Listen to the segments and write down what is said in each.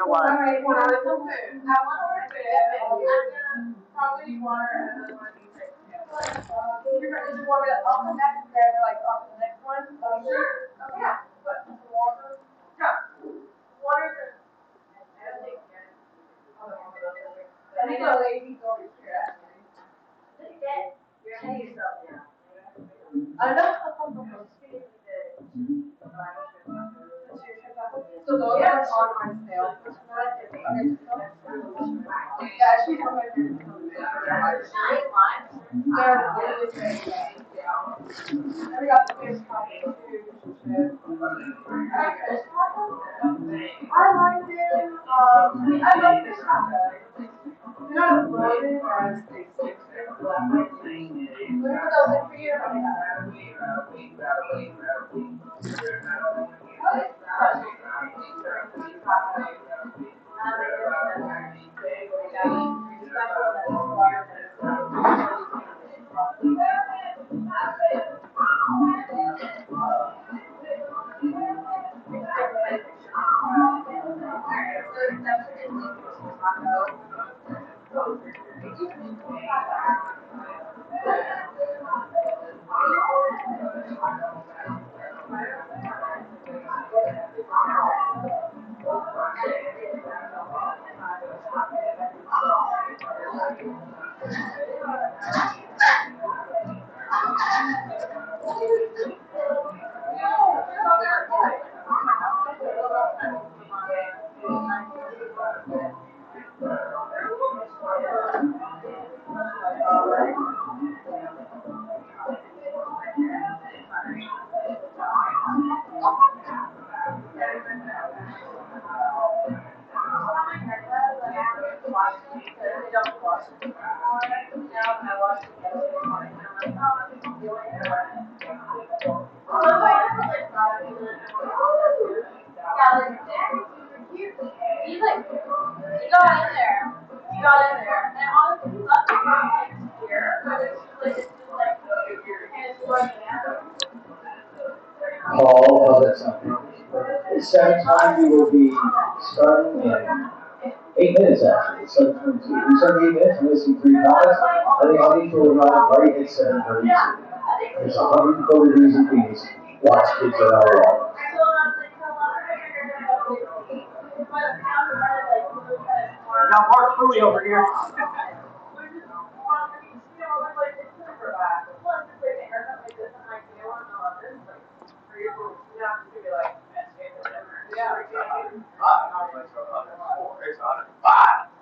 know what? Alright, well, I some food. I want to order food, and I'm gonna probably need water and then one of these things. You're gonna just warm it up. I'll come back and grab it like off the next one. Sure. Okay. Yeah. But some water. No. Water. I don't think. I think a lazy going here actually. Look at that. You're ahead of yourself now. I know. So those are on sale. Yeah, she's one of my favorite. They're really great. And we got the fish copy too. I like them. I love fish tacos. They're not bloated or as they stick to it. Look at those in for you. Paul, how's that sound? It's 7:20. We will be starting in 8 minutes actually. It's 7:22. We start in 8 minutes. I'm missing 3 comments. I think I'll need to run right at 7:30. There's 104 degrees in Phoenix. Lots of kids are out along. Now Mark Louie over here.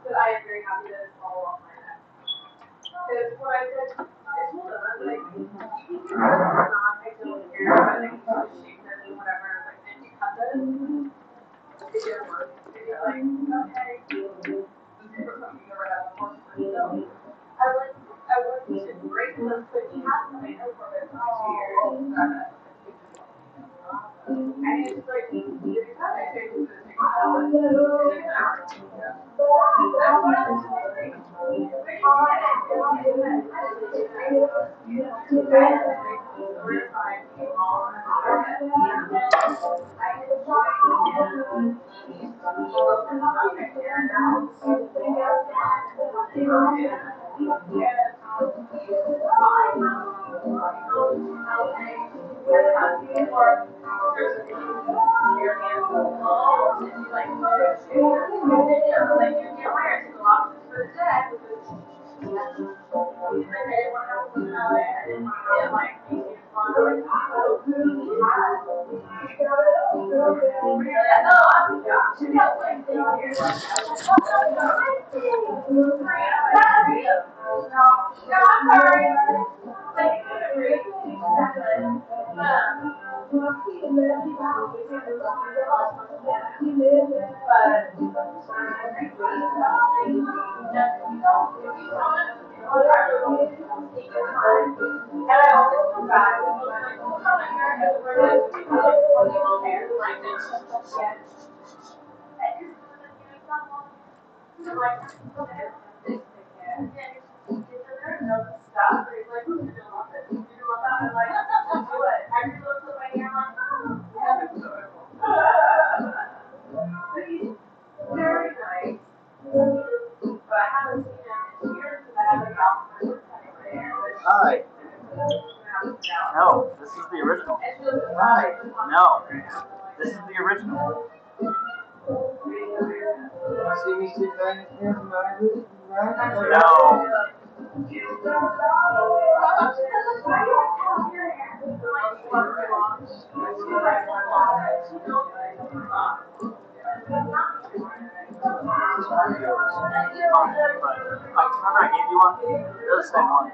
But I am very happy that it's all off my neck. Because what I said, I told them, I was like, you can do non-facial hair, but I can just shape them and whatever. I was like, and you cut this, it didn't work. And you're like, okay, this is something you never had before. So I went to break them, but he has to make up for it for 2 years. And it's like, you have to take it to the 6 hours. 6 hours. Hi. No, this is the original. Hi. No, this is the original. See me sit right here from No. Remember I gave you one? They're the same one.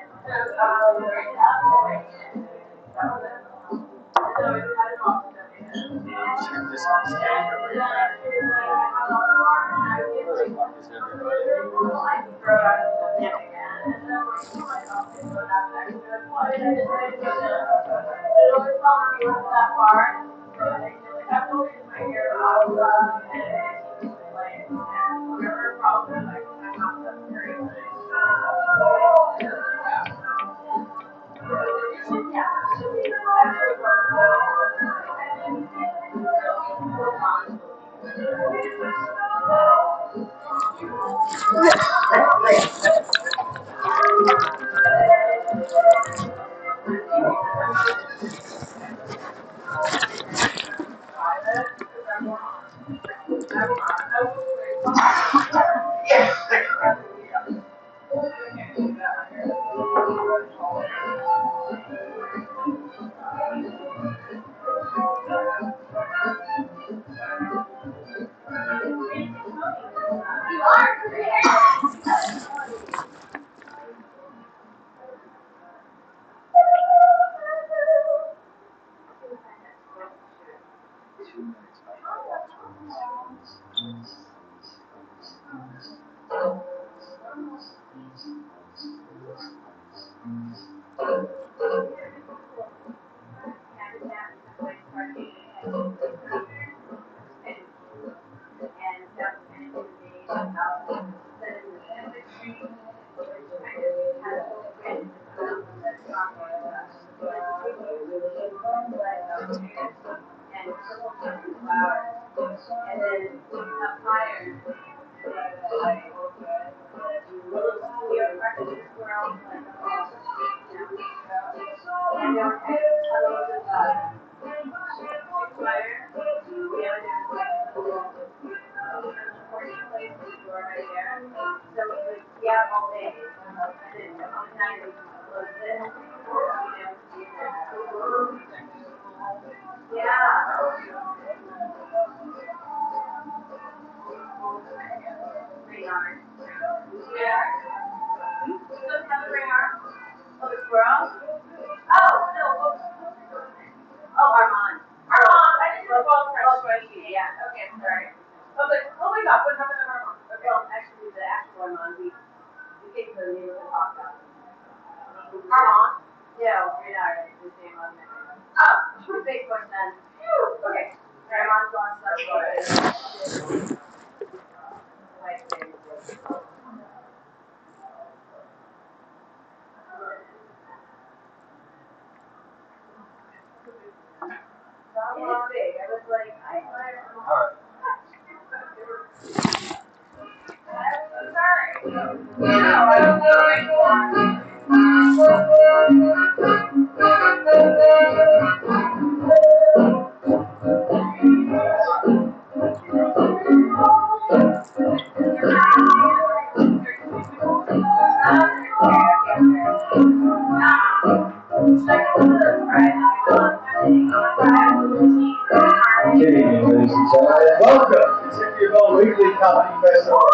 Good evening, ladies and gentlemen. Welcome to Tickle Weekly Comedy Festival.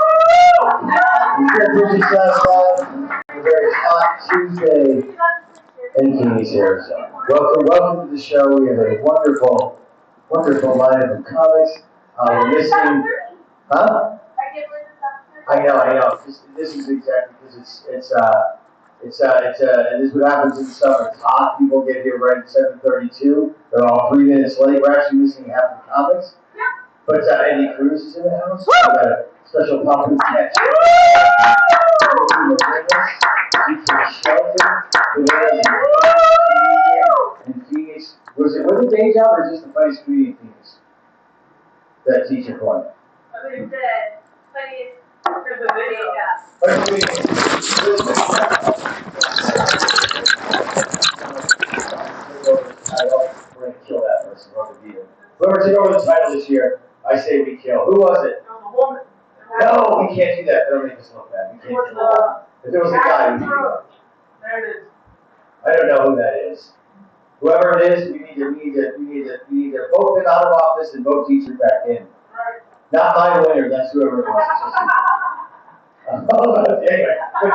Here a very hot Tuesday in Phoenix, Arizona. Welcome to the show. We have a wonderful lineup of comics. We're missing, huh? I know. This is exactly because this is what happens in summer. It's hot. People get here right at 7:32. They're all 3 minutes late. We're actually missing half the comics. But Eddie Cruz is in the house. We got a special pumpkin catch. Diethrich Shelton. And Phoenix. Was the day job or just the funniest comedian in Phoenix? That teacher point. There's the funniest day job. took over the title this year, I say we kill. Who was it? It was a woman. No, we can't do that. That'll make us look bad. We can't do that. If it was a guy, we can't. There it is. I don't know who that is. Whoever it is, we need to vote them out of office and vote Diethrich back in. Not my winner, that's whoever it was. Anyway, but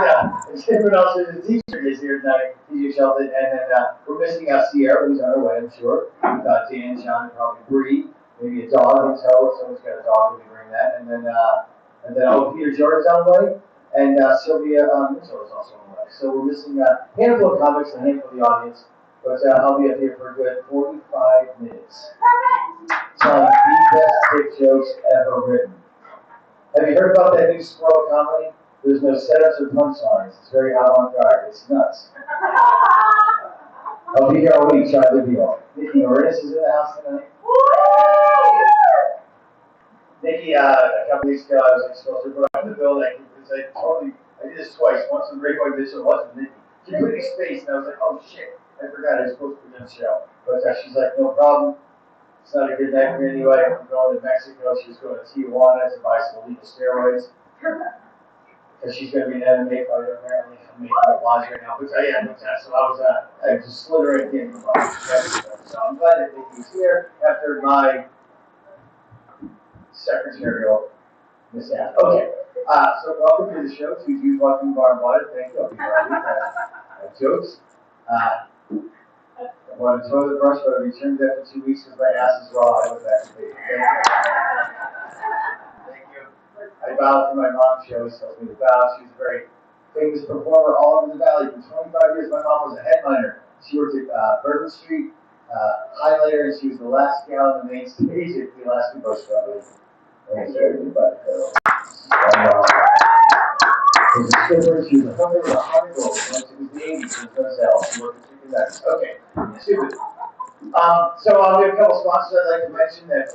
everyone else is Diethrich is here tonight, Diethrich Shelton, and then we're missing Cierra, who's on her way, I'm sure. We've got Dan, John, and probably Bree, maybe a dog, and so if someone's got a dog, we can bring that, and then Peter Jordan's on the way, and Sylvia Mitchell is also on the way. So we're missing a handful of comics and a handful of the audience. But I'll be up here for a good 45 minutes. Telling the best dick jokes ever written. Have you heard about that new squirrel comedy? There's no setups or punchlines. It's very avant-garde. It's nuts. I'll be here all week. Try to be on. Niki Marinis is in the house tonight. Niki, a couple weeks ago, I was supposed to go out to the building because I did this twice. Once with Rainbow Digital, once with Niki. She put me space, and I was like, oh shit. I forgot I was supposed to be on the show. But she's like, no problem. It's not a good night for me anyway. I'm going to Mexico. She was going to Tijuana to buy some illegal steroids. Because she's going to be an MMA fighter, apparently. I'm making up lies right now. But so I just slid her right in. So I'm glad that Niki's here after my secretarial mishap. Okay. So welcome to the show. To you watching Bar and Water. Thank you. I'll be right jokes. I bought a toilet brush, but I returned that for 2 weeks because my ass is raw. I went back to bed. Thank you. I bowed for my mom's show. She tells me to bow. She was a very famous performer all over the valley. For 25 years, my mom was a headliner. She worked at Bourbon Street, highlighter, and she was the last gal on the main stage at the Alaska Bush Company. She was a stripper. She was a hooker with a heart of gold. Once it was the 80s, she was no sell. She worked at Chicken Nuggets. Okay, stupid. So we have a couple sponsors I'd like to mention that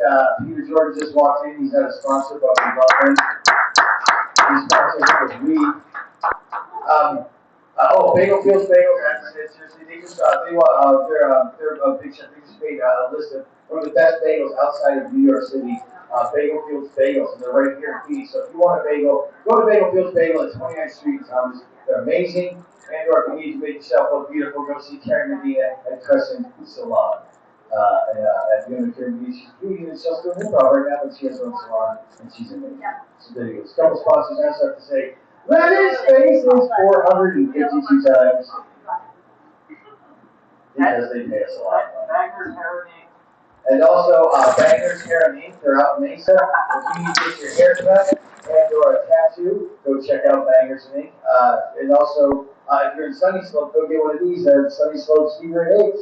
Peter Jordan just walked in. He's not a sponsor, but we love him. He sponsors us with weed. Bagel Fields Bagels. Seriously, they're a big chef. They just made a list of one of the best bagels outside of New York City. Bagel Fields Bagels, and they're right here in Phoenix. So if you want a bagel, go to Bagel Fields Bagel at 29th Street in Thomas. They're amazing. And/or if you need to make yourself look beautiful, go see Karen Medina at Crescent Salon. At the end of Karen Medina, she's vegan and she's doing improv right now, but she has her own salon, and she's amazing. So there you go. A couple sponsors. I also have to say, Renee's face is 452 times because they pay us a lot. And also, Bangers Hair and Ink, they're out in Mesa. If you need to get your hair cut and/or a tattoo, go check out Bangers and Ink. And also, if you're in Sunny Slope, go get one of these. Sunny Slope Secret Eggs.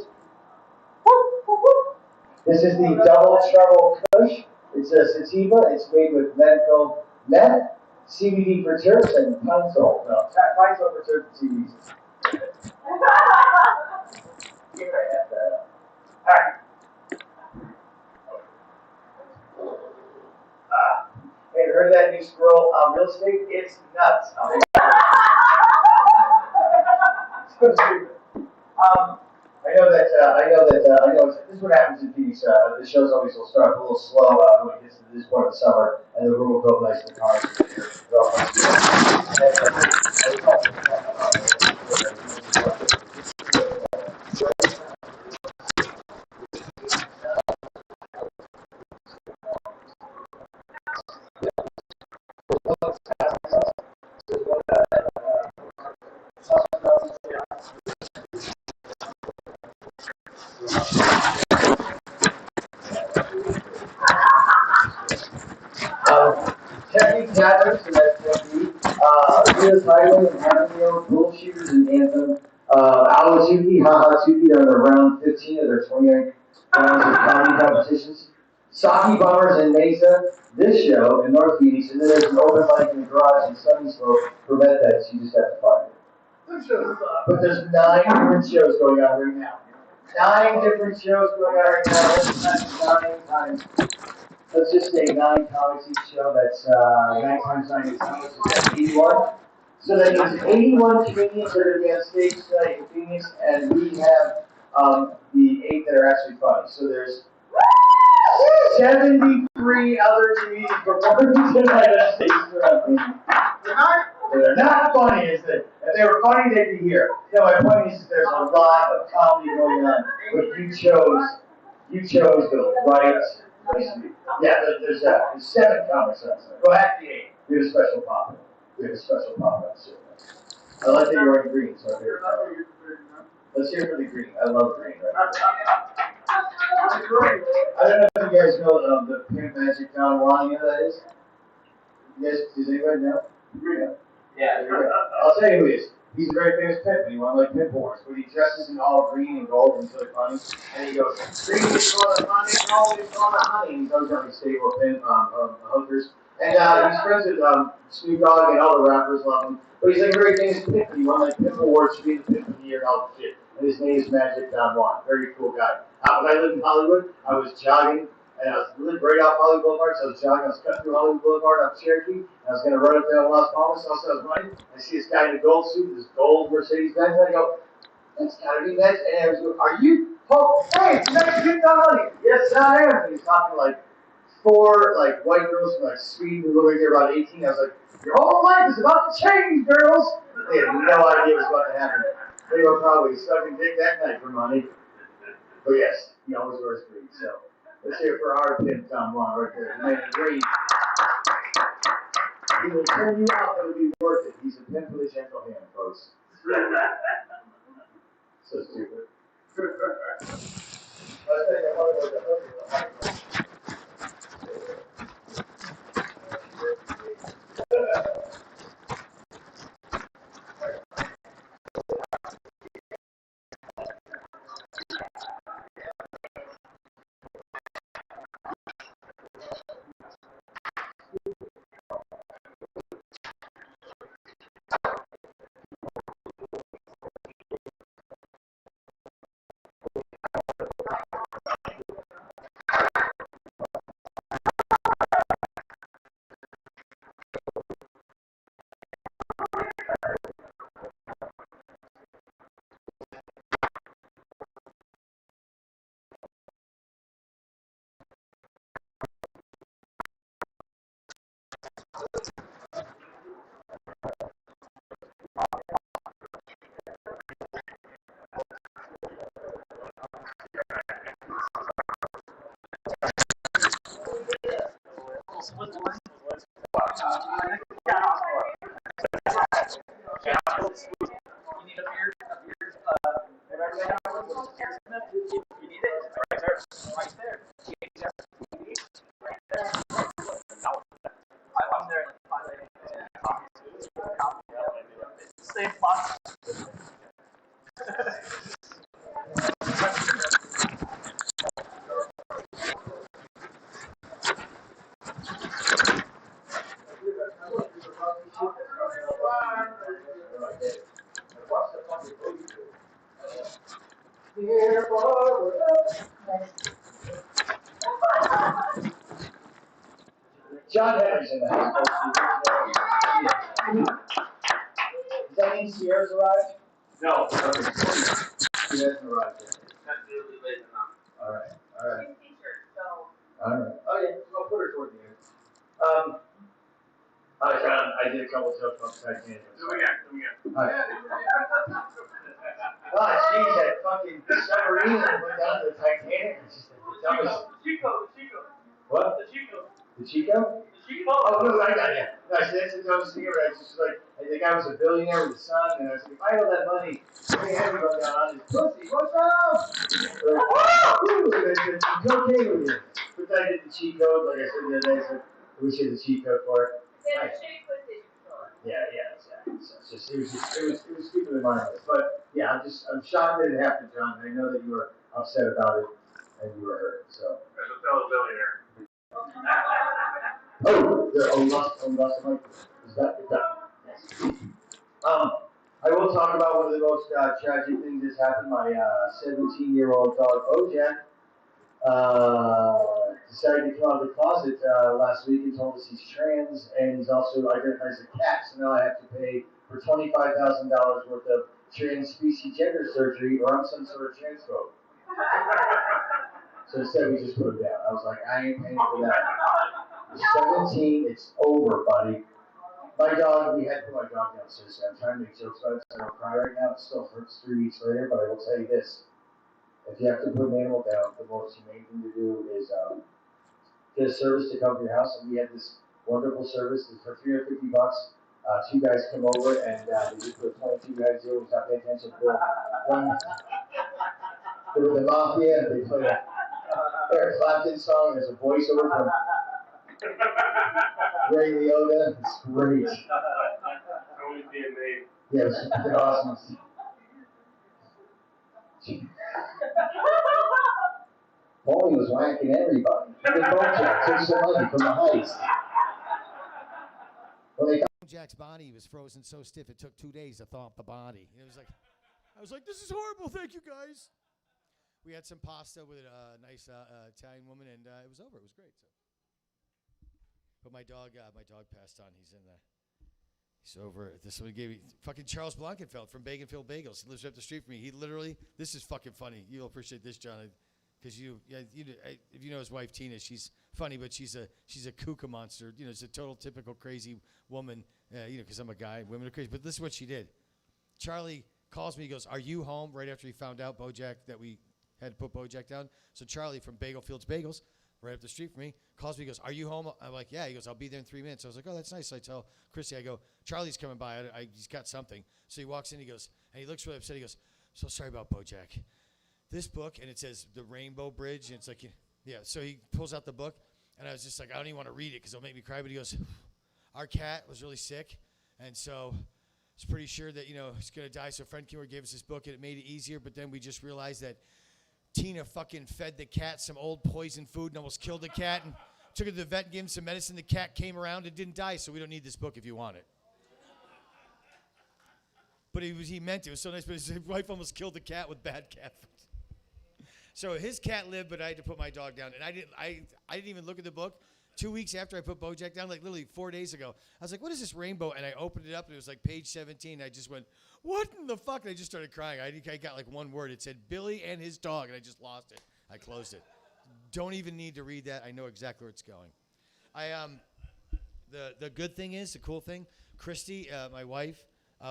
This is the Double Trouble Kush. It's a sativa. It's made with medical meth, CBD for Turks, and pine salt. No, pine salt for Turks and CBD. Give that up. All right. Hey, heard of that new squirrel real estate? It's nuts. So stupid. This is what happens in Phoenix. The shows always will start a little slow when it gets to this point of the summer, and the room will go nice and calm. Checking patterns, so that's technique. Here's Highway and Avenue, Bullshooters and Anthem. Awatsuki, Hahatsuki, they're in round 15 of their 29 rounds of comedy competitions. Saki Bummers in Mesa, this show in North Phoenix, and then there's an open mic in the garage in Sunny Slope for Medfeds, you just have to find it. But there's 9 different shows going on right now. 9 different shows going on right now. That's 9 times. Let's just say 9 comics each show. That's 9 times 9 is how much is that? 81. So that means 81 comedians that are going to be on stage tonight in Phoenix, and we have the 8 that are actually funny. So there's 73 other comedians performing tonight at stage directly. They're not funny, is it? If they were funny, they'd be here. No, my point is there's a lot of comedy going on, but you chose the right place to be. Yeah, there's 7 comics on this. Go ahead, D8. We have a special pop-up. I like that you're wearing green, so I figured. Let's hear for the green. I love green, right? I don't know if you guys know the Pimp Magic Don Juan, you know who that is? You guys, does anybody know? Yeah, there you go. I'll tell you who he is. He's a very famous pimp, and he won like pimp wars, but he dresses in all green and gold and so funny. And he goes, green is for the money, gold is for the honey. He's always got a stable of pimp hookers. And he's friends with Snoop Dogg and all the rappers love him. But he's like a very famous pimp, and he won like pimp awards for being the pimp of the year and all that shit. And his name is Magic Don Juan. Very cool guy. When I lived in Hollywood, I was jogging. And I was living right off Hollywood Boulevard, so I was jogging, I was cutting through Hollywood Boulevard up Cherokee, and I was going to run up down Las Palmas, also I was running, I see this guy in a gold suit, this gold Mercedes-Benz, and I go, that's gotta be Magic, and I was going, are you, hey, it's Magic Don? Yes, I am, and he's talking like 4, like, white girls from like Sweden who look like they're about 18, I was like, your whole life is about to change, girls! They had no idea what was about to happen. They were probably sucking dick that night for money, but yes, he always wears green, so. Let's hear it for our pimp, Don Juan, right there. The man in green. He will turn you out, it'll be worth it. He's a pimp with a gentle hand, folks. So stupid. John Henry's in the house. Does that mean Sierra's arrived? No. She hasn't arrived yet. Alright. Alright. Oh yeah, I'll put her toward the end. I did a couple of jokes on Titanic. Do we got? Alright. God, jeez, that fucking submarine that went down to the Titanic. The Chico. What? The Chico? The Chico? Oh, no, I got it. No, I said, that's the dumbest thing ever. I was just like, the guy was a billionaire with a son, and I was like, if I owe that money, I had to go down on his pussy. What's up? Like, woo! It's okay with you. But then I did the cheat code, like I said the other day, so we should have the cheat code for it. Yeah, exactly. So it was stupid and mindless. But yeah, I'm shocked that it happened, John. I know that you were upset about it and you were hurt. So. As a fellow billionaire. Is that? Yes. I will talk about one of the most tragic things that's happened. My 17-year-old dog Bojack decided to come out of the closet last week and told us he's trans, and he's also identified as a cat. So now I have to pay for $25,000 worth of trans species gender surgery, or I'm some sort of transphobe. So instead, we just put him down. I was like, I ain't paying for that. You're 17, it's over, buddy. My dog, we had to put my dog down seriously. I'm trying to make jokes about it, so I don't cry right now. It still hurts 3 weeks later, but I will tell you this. If you have to put an animal down, the most humane thing to do is get a service to come to your house. And we had this wonderful service for $350. 2 guys come over and they just put 22 guys here who's not paying attention. They were the mafia. They played a Eric Clapton song. There's a voiceover from Ray Liotta. It's great. Always being made. Yeah, it was fucking awesome. Paulie was whacking everybody. The Bojack took some money from the heist. When they Jack's body was frozen so stiff it took 2 days to thaw up the body. It was like, I was like, this is horrible. Thank you guys. We had some pasta with a nice Italian woman, and it was over. It was great. So, but my dog passed on. He's over. This one gave me fucking Charles Blankenfeld from Baconfield Bagels. He lives right up the street from me. He literally, this is fucking funny. You'll appreciate this, John, because if you know his wife Tina, she's funny, but she's a kooka monster. You know, it's a total typical crazy woman. Because I'm a guy, women are crazy. But this is what she did. Charlie calls me. He goes, "Are you home?" Right after he found out Bojack that we had to put Bojack down. So Charlie from Bagelfield's Bagels, right up the street from me, calls me. He goes, "Are you home?" I'm like, "Yeah." He goes, "I'll be there in 3 minutes." I was like, "Oh, that's nice." So I tell Chrissy, I go, "Charlie's coming by. He's got something." So he walks in. He goes, and he looks really upset. He goes, "So sorry about Bojack. This book," and it says the Rainbow Bridge, and it's like, yeah. So he pulls out the book, and I was just like, I don't even want to read it because it'll make me cry. But he goes, "Our cat was really sick, and so I was pretty sure that he's gonna die. So a friend came over, gave us this book, and it made it easier. But then we just realized that Tina fucking fed the cat some old poison food and almost killed the cat, and took her to the vet and gave him some medicine. The cat came around and didn't die. So we don't need this book if you want it." But he meant it. It was so nice. But his wife almost killed the cat with bad cat food. So his cat lived, but I had to put my dog down. And I didn't even look at the book. 2 weeks after I put Bojack down, like literally 4 days ago, I was like, "What is this rainbow?" And I opened it up, and it was like page 17. I just went, "What in the fuck?" And I just started crying. I got like one word. It said Billy and his dog, and I just lost it. I closed it. Don't even need to read that. I know exactly where it's going. The good thing is, the cool thing, Christy, my wife,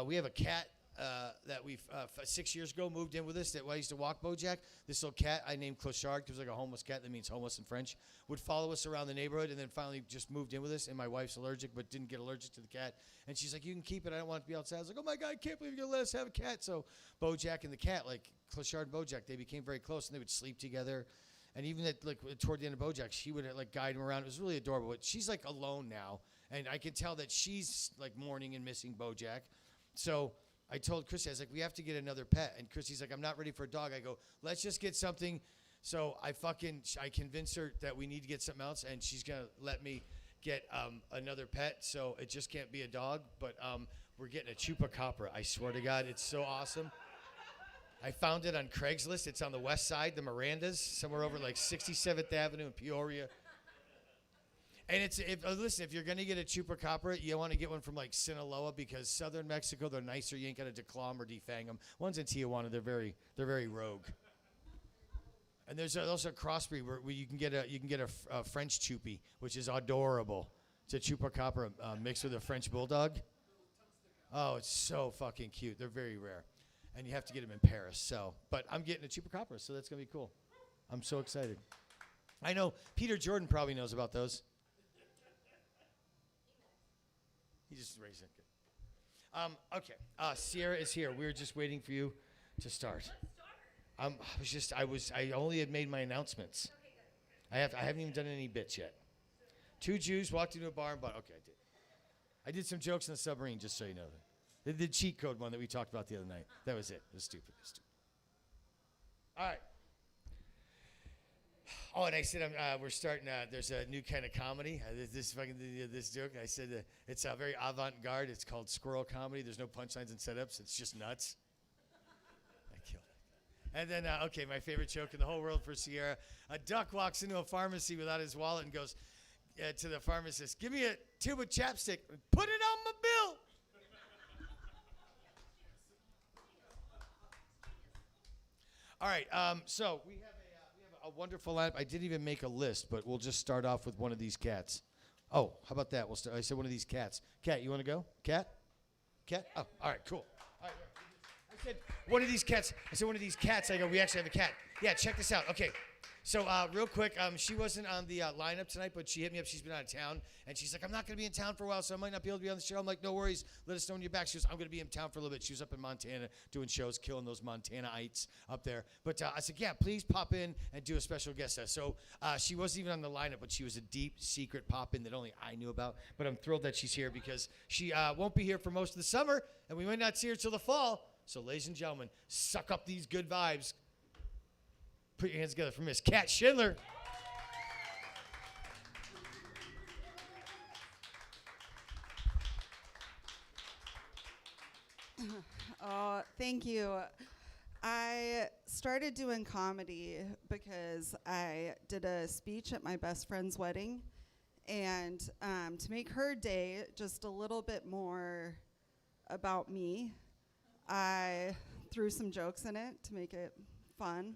we have a cat that we 6 years ago moved in with us that I used to walk Bojack. This little cat I named Clochard because it was like a homeless cat that means homeless in French. Would follow us around the neighborhood and then finally just moved in with us. And my wife's allergic but didn't get allergic to the cat. And she's like, "You can keep it. I don't want it to be outside." I was like, "Oh my God, I can't believe you're going to let us have a cat." So Bojack and the cat, like Clochard and Bojack, they became very close and they would sleep together. And even toward the end of Bojack, she would guide him around. It was really adorable. But she's like alone now. And I can tell that she's like mourning and missing Bojack. So I told Chrissy, I was like, "We have to get another pet." And Chrissy's like, "I'm not ready for a dog." I go, "Let's just get something." So I convinced her that we need to get something else, and she's going to let me get another pet. So it just can't be a dog, but we're getting a chupacabra. I swear to God, it's so awesome. I found it on Craigslist. It's on the west side, the Mirandas, somewhere over like 67th Avenue in Peoria. And if you're gonna get a chupacabra, you want to get one from like Sinaloa because southern Mexico, they're nicer. You ain't gotta declaw them or defang them. Ones in Tijuana, they're very rogue. And there's also a crossbreed where you can get a French chuppy, which is adorable. It's a chupacabra mixed with a French bulldog. Oh, it's so fucking cute. They're very rare, and you have to get them in Paris. So, but I'm getting a chupacabra, so that's gonna be cool. I'm so excited. I know Peter Jordan probably knows about those. He just raised it. Good. Okay. Sierra is here. We were just waiting for you to start. I only had made my announcements. Okay, I good. haven't even done any bits yet. 2 Jews walked into a bar and bought. Okay, I did. I did some jokes in the submarine, just so you know. The cheat code one that we talked about the other night. That was it. It was stupid. All right. Oh, and I said we're starting. There's a new kind of comedy. This joke. I said it's very avant-garde. It's called squirrel comedy. There's no punchlines and setups. It's just nuts. I killed it. And then okay, my favorite joke in the whole world for Sierra. A duck walks into a pharmacy without his wallet and goes to the pharmacist, "Give me a tube of chapstick. Put it on my bill." All right. So we have a wonderful lineup. I didn't even make a list, but we'll just start off with one of these cats. Oh, how about that? I said one of these cats. Cat, you want to go? Cat? Cat? Oh, all right, cool. All right, I said one of these cats. I said one of these cats. I go, we actually have a cat. Yeah, check this out. Okay. So real quick, she wasn't on the lineup tonight, but she hit me up. She's been out of town, and she's like, I'm not going to be in town for a while, so I might not be able to be on the show. I'm like, no worries. Let us know when you're back. She goes, I'm going to be in town for a little bit. She was up in Montana doing shows, killing those Montanaites up there. But I said, yeah, please pop in and do a special guest set. So she wasn't even on the lineup, but she was a deep secret pop-in that only I knew about. But I'm thrilled that she's here because she won't be here for most of the summer, and we might not see her till the fall. So ladies and gentlemen, suck up these good vibes. Put your hands together for Miss Cat Schindler. Oh, thank you. I started doing comedy because I did a speech at my best friend's wedding. And to make her day just a little bit more about me, I threw some jokes in it to make it fun.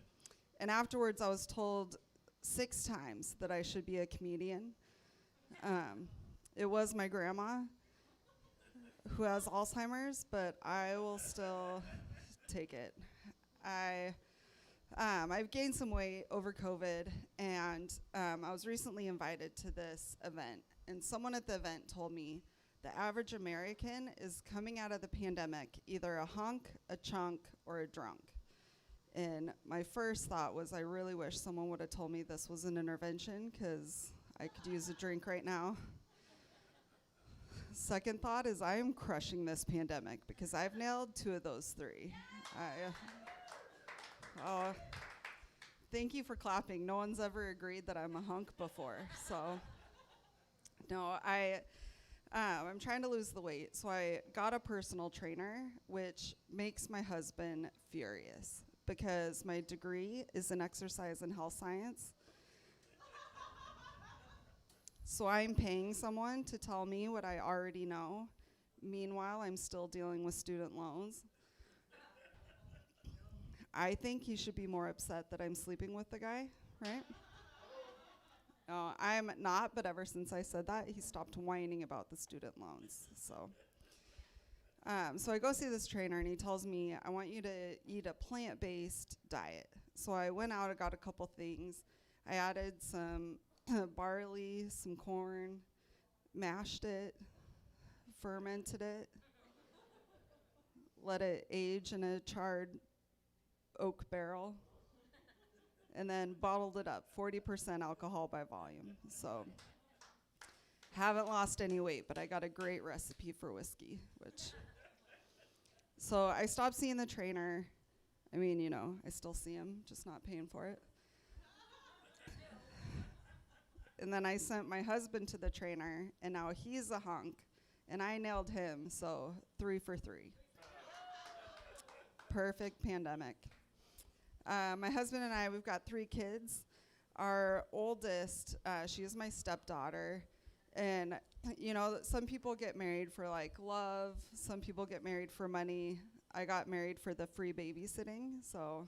And afterwards, I was told 6 times that I should be a comedian. It was my grandma who has Alzheimer's, but I will still take it. I've gained some weight over COVID, and I was recently invited to this event. And someone at the event told me the average American is coming out of the pandemic either a hunk, a chunk, or a drunk. And my first thought was, I really wish someone would have told me this was an intervention, because I could use a drink right now. Second thought is, I am crushing this pandemic, because I've nailed 2 of those 3. Thank you for clapping. No one's ever agreed that I'm a hunk before. So, no, I'm trying to lose the weight. So I got a personal trainer, which makes my husband furious, because my degree is in exercise and health science. So I'm paying someone to tell me what I already know. Meanwhile, I'm still dealing with student loans. I think he should be more upset that I'm sleeping with the guy, right? No, I'm not, but ever since I said that, he stopped whining about the student loans. So I go see this trainer, and he tells me, I want you to eat a plant-based diet. So I went out and got a couple things. I added some barley, some corn, mashed it, fermented it, let it age in a charred oak barrel, and then bottled it up, 40% alcohol by volume. So haven't lost any weight, but I got a great recipe for whiskey, So I stopped seeing the trainer. I mean, I still see him, just not paying for it. And then I sent my husband to the trainer, and now he's a hunk, and I nailed him, so 3 for 3. Perfect pandemic. My husband and I, we've got 3 kids. Our oldest, she is my stepdaughter, and some people get married for love, some people get married for money. I got married for the free babysitting, so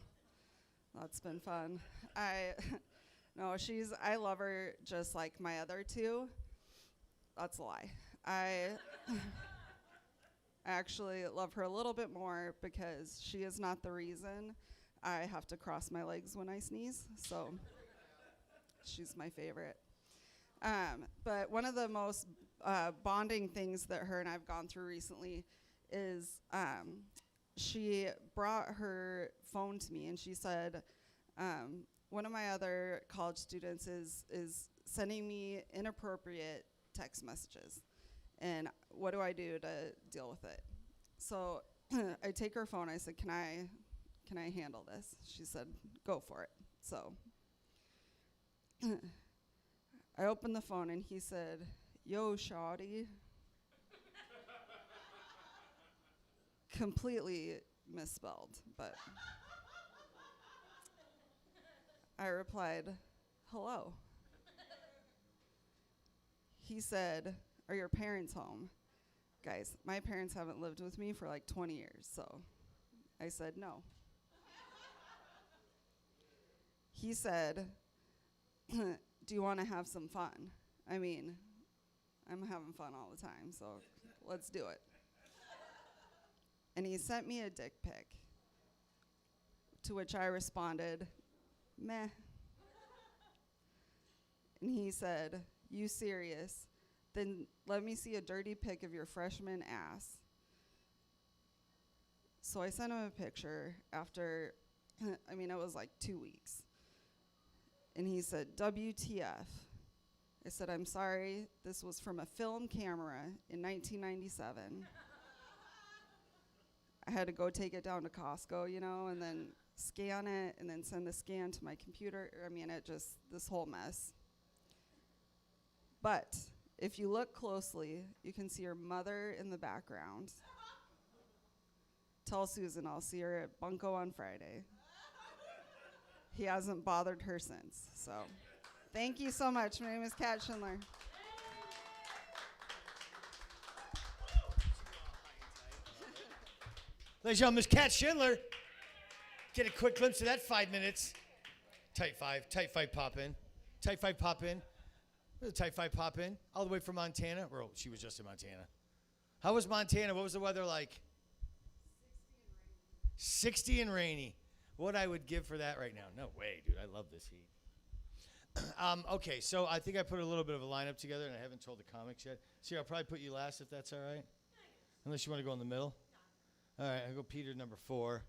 that's been fun. I love her just like my other 2. That's a lie. I actually love her a little bit more because she is not the reason I have to cross my legs when I sneeze, so she's my favorite. But one of the most bonding things that her and I've gone through recently is she brought her phone to me, and she said, one of my other college students is sending me inappropriate text messages, and what do I do to deal with it? So I take her phone. I said, can I handle this? She said, go for it. So I opened the phone, and he said, yo, shawty. Completely misspelled, but I replied, hello. He said, are your parents home? Guys, my parents haven't lived with me for 20 years, so I said no. he said, do you want to have some fun? I mean, I'm having fun all the time, so let's do it. And he sent me a dick pic, to which I responded, meh. And he said, you serious? Then let me see a dirty pic of your freshman ass. So I sent him a picture after, it was like 2 weeks. And he said, WTF. I said, I'm sorry, this was from a film camera in 1997. I had to go take it down to Costco, and then scan it, and then send the scan to my computer. This whole mess. But if you look closely, you can see your mother in the background. Tell Susan I'll see her at Bunko on Friday. He hasn't bothered her since, so thank you so much. My name is Kat Schindler. Ladies and gentlemen, Miss Kat Schindler. Get a quick glimpse of that 5 minutes. Tight five pop in. Tight five pop in. Where'd the tight five pop in? All the way from Montana. Well, she was just in Montana. How was Montana? What was the weather like? 60 and rainy. What I would give for that right now. No way, dude. I love this heat. Okay, so I think I put a little bit of a lineup together, and I haven't told the comics yet. See, I'll probably put you last if that's all right. Unless you want to go in the middle. All right, I'll go Peter number 4.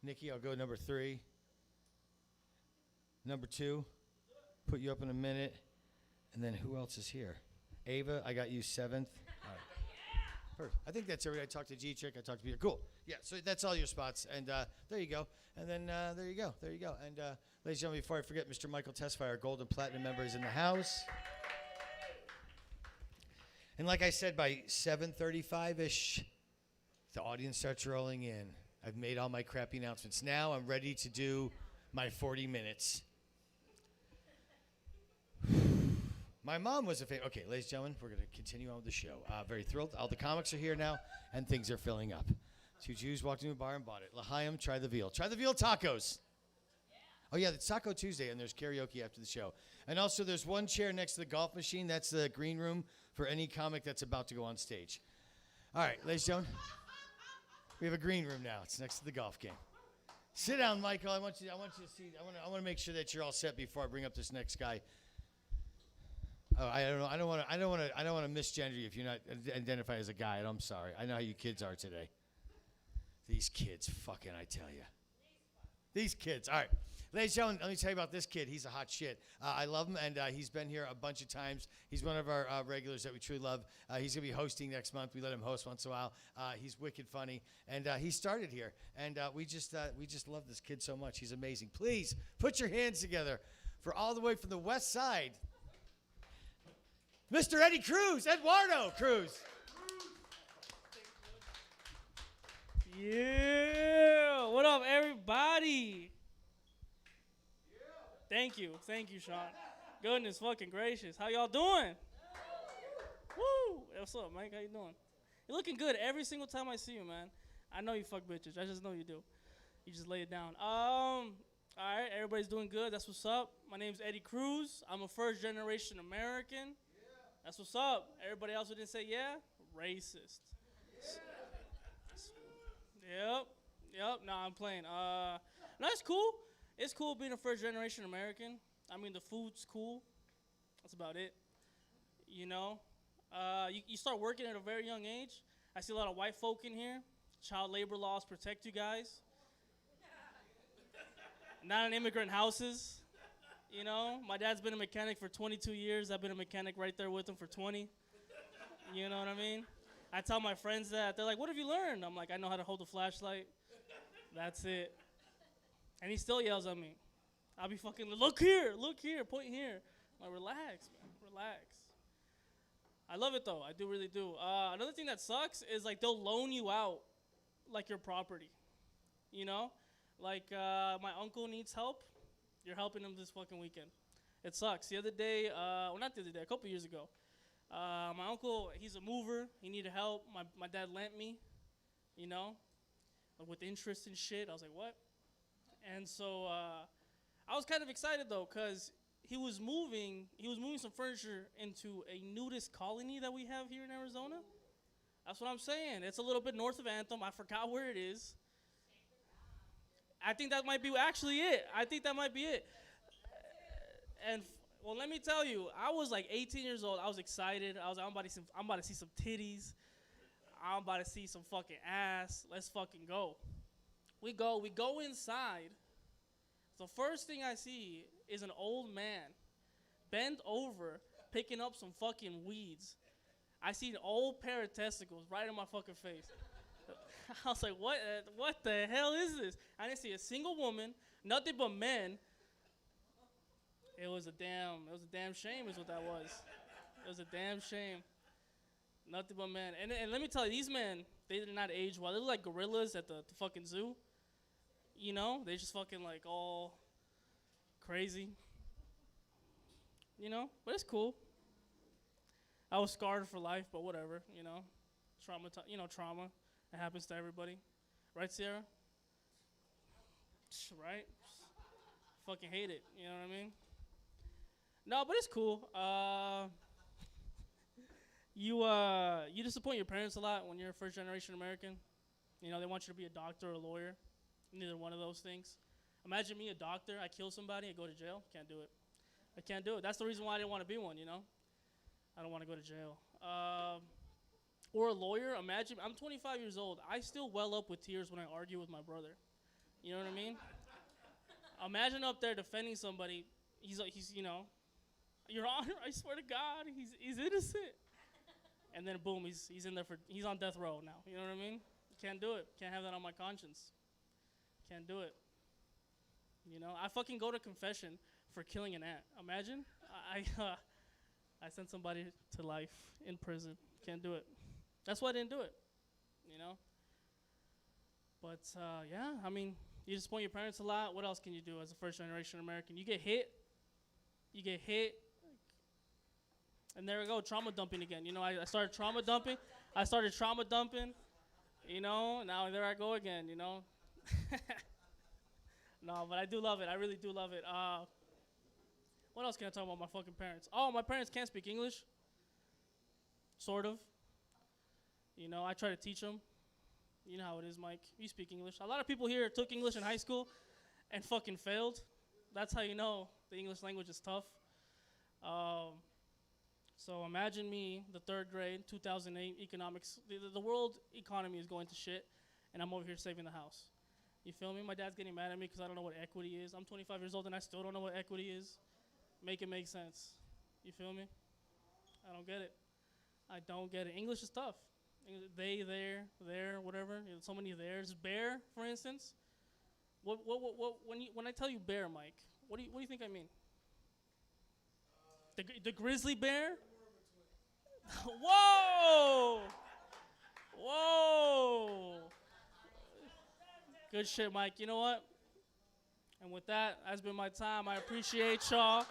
Niki, I'll go number 3. Number 2. Put you up in a minute. And then who else is here? Ava, I got you 7th. All right. Perfect. I think that's everybody. I talked to G-Chick. I talked to Peter. Cool. Yeah, so that's all your spots. And there you go. And then there you go. There you go. And ladies and gentlemen, before I forget, Mr. Michael Tesfaye, our Gold and Platinum member, is in the house. And like I said, by 7:35-ish, the audience starts rolling in. I've made all my crappy announcements. Now I'm ready to do my 40 minutes. My mom was a fan. Okay, ladies and gentlemen, we're going to continue on with the show. Very thrilled. All the comics are here now, and things are filling up. 2 Jews walked into a bar and bought it. L'chaim, try the veal. Try the veal tacos. Oh, yeah, it's Taco Tuesday, and there's karaoke after the show. And also, there's one chair next to the golf machine. That's the green room for any comic that's about to go on stage. All right, ladies and gentlemen, we have a green room now. It's next to the golf game. Sit down, Michael. I want you to see. I want to make sure that you're all set before I bring up this next guy. Oh, I don't know. I don't want to misgender you if you're not identified as a guy. I'm sorry. I know how you kids are today. These kids, fucking, I tell you. These kids. All right. Ladies and gentlemen, let me tell you about this kid. He's a hot shit. I love him, and he's been here a bunch of times. He's one of our regulars that we truly love. He's going to be hosting next month. We let him host once in a while. He's wicked funny, and he started here. And we just love this kid so much. He's amazing. Please put your hands together for all the way from the west side, Mr. Eddie Cruz, Eduardo Cruz. Yeah, what up, everybody? Thank you, Sean. Goodness fucking gracious, how y'all doing? Woo! What's up, Mike? How you doing? You're looking good every single time I see you, man. I know you fuck bitches. I just know you do. You just lay it down. All right, everybody's doing good. That's what's up. My name's Eddie Cruz. I'm a first-generation American. That's what's up. Everybody else who didn't say yeah, racist. Yep. No, I'm playing. No, it's cool. It's cool being a first-generation American. I mean, the food's cool. That's about it. You know, you start working at a very young age. I see a lot of white folk in here. Child labor laws protect you guys. Not in immigrant houses. You know, my dad's been a mechanic for 22 years. I've been a mechanic right there with him for 20. You know what I mean? I tell my friends that. They're like, what have you learned? I'm like, I know how to hold a flashlight. That's it. And he still yells at me. I'll be fucking, look here, point here. I'm like, relax, man, relax. I love it, though. I do really do. Another thing that sucks is, like, they'll loan you out, like, your property. You know? Like, my uncle needs help. You're helping him this fucking weekend. It sucks. The other day, well, not the other day, a couple years ago, my uncle, he's a mover. He needed help. My dad lent me, you know, like with interest and shit. I was like, what? And so I was kind of excited though, cause he was moving some furniture into a nudist colony that we have here in Arizona. That's what I'm saying. It's a little bit north of Anthem. I forgot where it is. I think that might be actually it. I think that might be it. And well, let me tell you, I was like 18 years old. I was excited. I was like, I'm about to see some titties. I'm about to see some fucking ass. Let's fucking go. We go inside. The first thing I see is an old man bent over picking up some fucking weeds. I see an old pair of testicles right in my fucking face. I was like, what the hell is this? I didn't see a single woman, nothing but men. It was a damn shame is what that was. It was a damn shame. Nothing but men. And let me tell you, these men, they did not age well. They look like gorillas at the fucking zoo. You know, they just fucking like all crazy. You know, but it's cool. I was scarred for life, but whatever, you know. Trauma. It happens to everybody. Right, Sierra? Right? Fucking hate it, you know what I mean? No, but it's cool. You disappoint your parents a lot when you're a first generation American. You know, they want you to be a doctor or a lawyer. Neither one of those things. Imagine me, a doctor, I kill somebody, I go to jail. Can't do it. I can't do it. That's the reason why I didn't want to be one, you know? I don't want to go to jail. Or a lawyer. Imagine, I'm 25 years old. I still well up with tears when I argue with my brother. You know what I mean? Imagine up there defending somebody. He's you know, Your Honor, I swear to God, he's innocent. And then boom, he's in there he's on death row now. You know what I mean? Can't do it. Can't have that on my conscience. Can't do it. You know, I fucking go to confession for killing an ant. Imagine, I sent somebody to life in prison. Can't do it. That's why I didn't do it. You know. But yeah, I mean, you disappoint your parents a lot. What else can you do as a first generation American? You get hit. And there we go, trauma dumping again. You know, I started trauma dumping. You know, now there I go again, you know. No, but I do love it. I really do love it. What else can I talk about my fucking parents? Oh, my parents can't speak English. Sort of. You know, I try to teach them. You know how it is, Mike. You speak English. A lot of people here took English in high school and fucking failed. That's how you know the English language is tough. So imagine me, the third grade, 2008, economics. The world economy is going to shit, and I'm over here saving the house. You feel me? My dad's getting mad at me because I don't know what equity is. I'm 25 years old, and I still don't know what equity is. Make it make sense. You feel me? I don't get it. I don't get it. English is tough. They, there, whatever. You know, so many theirs. Bear, for instance. What? When I tell you bear, Mike, what do you think I mean? The grizzly bear? Whoa! Good shit, Mike. You know what? And with that, that's been my time. I appreciate y'all.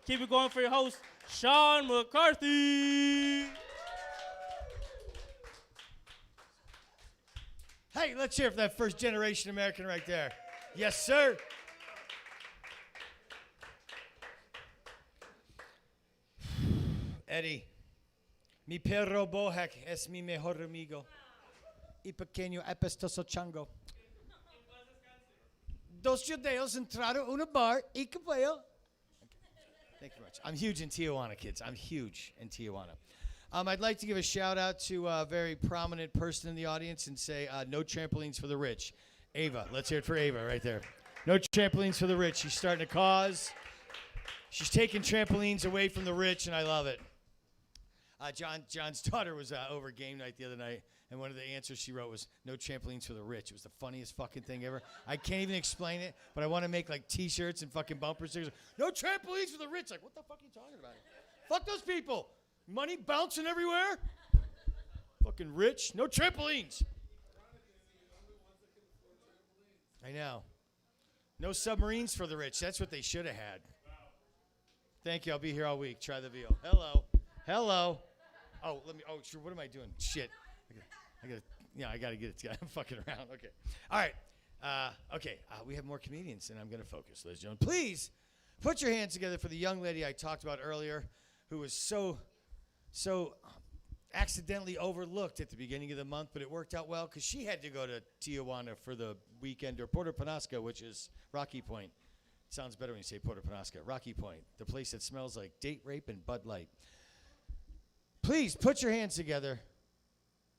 Keep it going for your host, Sean McCarthy. Hey, let's hear it for that first generation American right there. Yes, sir. Eddie, mi perro Bohek es mi mejor amigo. Y pequeño apestoso chango. Dos judeos entraron una bar y cabello. Thank you very much. I'm huge in Tijuana, kids. I'm huge in Tijuana. I'd like to give a shout out to a very prominent person in the audience and say no trampolines for the rich. Ava, let's hear it for Ava right there. No trampolines for the rich. She's starting a cause. She's taking trampolines away from the rich, and I love it. John's daughter was over game night the other night, and one of the answers she wrote was, no trampolines for the rich. It was the funniest fucking thing ever. I can't even explain it, but I want to make like T-shirts and fucking bumper stickers. No trampolines for the rich. Like, what the fuck are you talking about? Fuck those people. Money bouncing everywhere. Fucking rich. No trampolines. I know. No submarines for the rich. That's what they should have had. Thank you. I'll be here all week. Try the veal. Hello. Oh, sure. What am I doing? Shit. I gotta get it together. I'm fucking around. Okay. All right. Okay, we have more comedians, and I'm going to focus, ladies and gentlemen. Please put your hands together for the young lady I talked about earlier, who was so accidentally overlooked at the beginning of the month, but it worked out well because she had to go to Tijuana for the weekend, or Puerto Penasco, which is Rocky Point. Sounds better when you say Puerto Penasco. Rocky Point, the place that smells like date rape and Bud Light. Please put your hands together.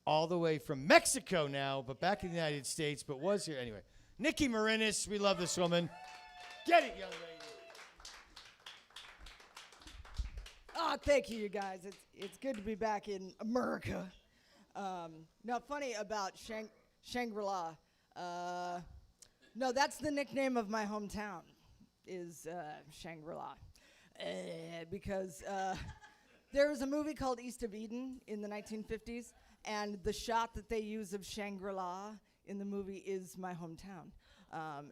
All the way from Mexico now, but back in the United States, but was here anyway. Niki Marinis, we love this woman. Get it, young lady. Oh, thank you, you guys. It's good to be back in America. Now, funny about Shangri-La. No, that's the nickname of my hometown, is Shangri-La. Because there was a movie called East of Eden in the 1950s, and the shot that they use of Shangri-La in the movie is my hometown.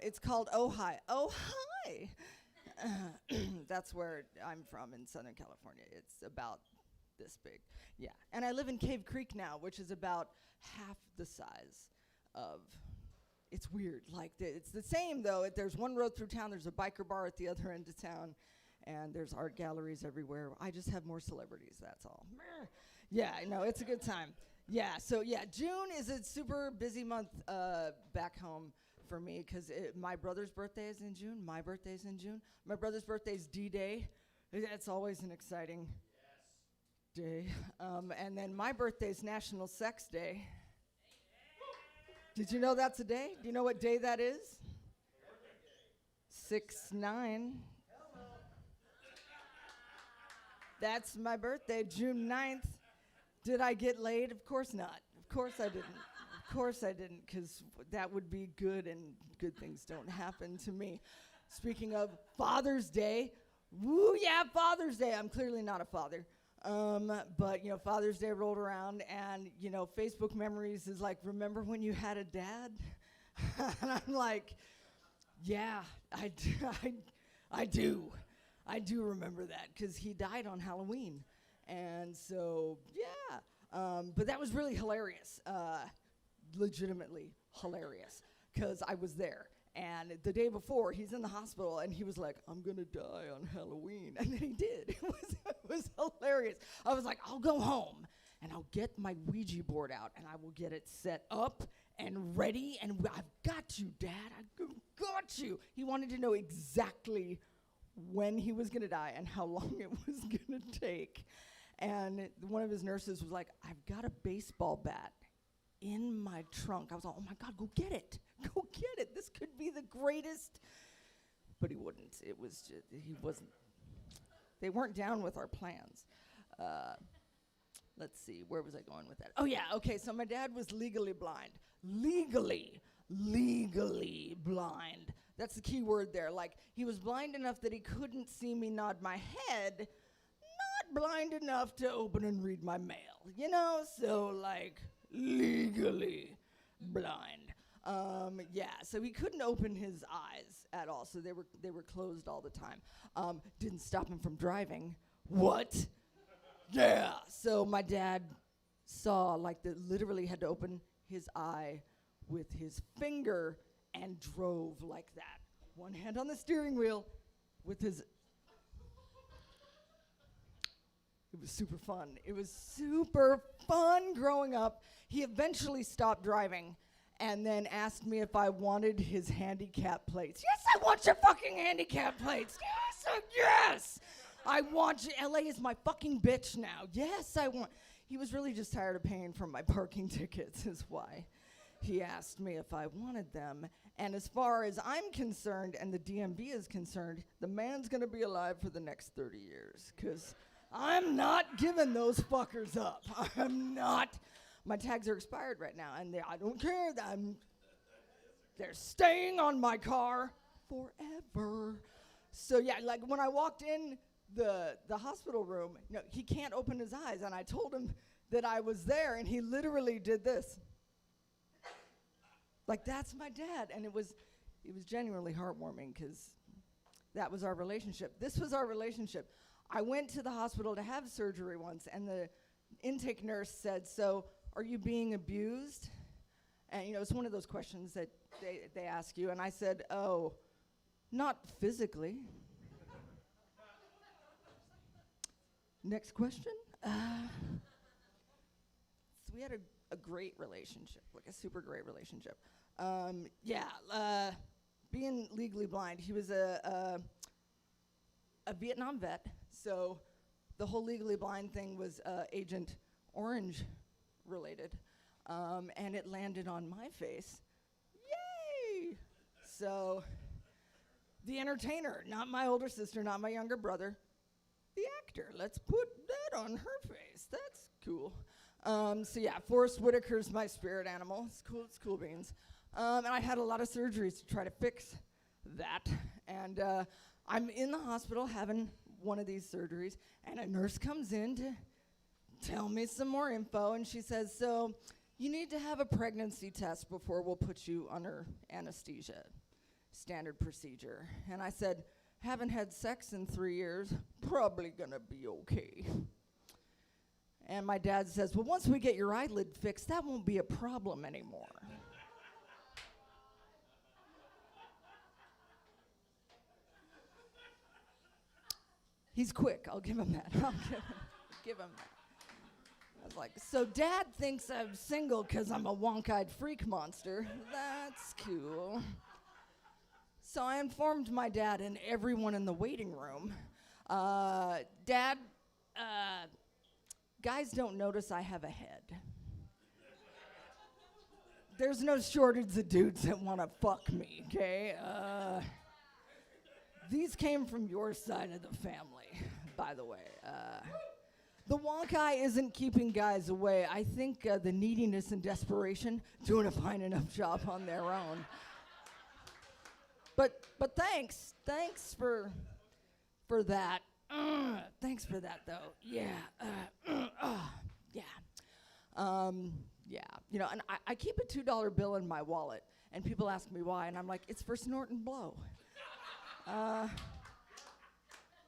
It's called Ojai. Oh, hi! That's where I'm from in Southern California. It's about this big. Yeah. And I live in Cave Creek now, which is about half the size of. It's weird. Like, it's the same, though. There's one road through town. There's a biker bar at the other end of town. And there's art galleries everywhere. I just have more celebrities, that's all. Yeah, no, it's a good time. Yeah, so yeah, June is a super busy month back home for me because my brother's birthday is in June. My birthday's in June. My brother's birthday's D-Day. That's always an exciting day. And then my birthday's National Sex Day. Did you know that's a day? Do you know what day that is? 6/9. That's my birthday, June 9th. Did I get laid? Of course not. Of course I didn't. Of course I didn't, because that would be good, and good things don't happen to me. Speaking of Father's Day, woo, yeah, Father's Day. I'm clearly not a father. But, you know, Father's Day rolled around, and, you know, Facebook memories is like, remember when you had a dad? And I'm like, yeah, I do. I do remember that, because he died on Halloween. And so, yeah. But that was really hilarious. Legitimately hilarious, because I was there. And the day before, he's in the hospital, and he was like, I'm going to die on Halloween. And then he did. It was hilarious. I was like, I'll go home, and I'll get my Ouija board out, and I will get it set up and ready. And I've got you, Dad. I got you. He wanted to know exactly when he was going to die and how long it was going to take. And one of his nurses was like, I've got a baseball bat in my trunk. I was like, oh my God, go get it. Go get it. This could be the greatest. But he wouldn't. It was just, he wasn't. They weren't down with our plans. Let's see, where was I going with that? Oh yeah, okay, so my dad was legally blind. Legally blind. That's the key word there. Like, he was blind enough that he couldn't see me nod my head, not blind enough to open and read my mail, you know? So, like, legally blind. Yeah, so he couldn't open his eyes at all, so they were closed all the time. Didn't stop him from driving. What? Yeah. So my dad saw, like, literally had to open his eye with his finger and drove like that. One hand on the steering wheel with his... It was super fun. It was super fun growing up. He eventually stopped driving and then asked me if I wanted his handicap plates. Yes, I want your fucking handicap plates. Yes. I want you. LA is my fucking bitch now. Yes, I want. He was really just tired of paying for my parking tickets is why he asked me if I wanted them. And as far as I'm concerned and the DMV is concerned, the man's going to be alive for the next 30 years because I'm not giving those fuckers up. I'm not. My tags are expired right now, and I don't care. They're staying on my car forever. So yeah, like when I walked in the hospital room, you know, he can't open his eyes, and I told him that I was there, and he literally did this. Like, that's my dad, and it was genuinely heartwarming because that was our relationship. This was our relationship. I went to the hospital to have surgery once, and the intake nurse said, "So, are you being abused?" And, it's one of those questions that they ask you. And I said, oh, not physically. Next question. So we had a great relationship, like a super great relationship. Being legally blind, he was a Vietnam vet, so the whole legally blind thing was Agent Orange related, and it landed on my face. Yay! So the entertainer, not my older sister, not my younger brother, the actor. Let's put that on her face. That's cool. Forrest Whitaker's my spirit animal. It's cool beans. And I had a lot of surgeries to try to fix that. And I'm in the hospital having one of these surgeries, and a nurse comes in to tell me some more info, and she says, so you need to have a pregnancy test before we'll put you under anesthesia. Standard procedure. And I said, haven't had sex in 3 years, probably gonna be okay. And my dad says, well, once we get your eyelid fixed, that won't be a problem anymore. He's quick, I'll give him that. Give him that. I was like, so Dad thinks I'm single because I'm a wonk-eyed freak monster. That's cool. So I informed my dad and everyone in the waiting room. Dad, guys don't notice I have a head. There's no shortage of dudes that want to fuck me, okay? These came from your side of the family, by the way. The wonk eye isn't keeping guys away. I think the neediness and desperation doing a fine enough job on their own. But thanks for that. Thanks for that, though. Yeah. And I keep a $2 bill in my wallet, and people ask me why, and I'm like, it's for snort and blow.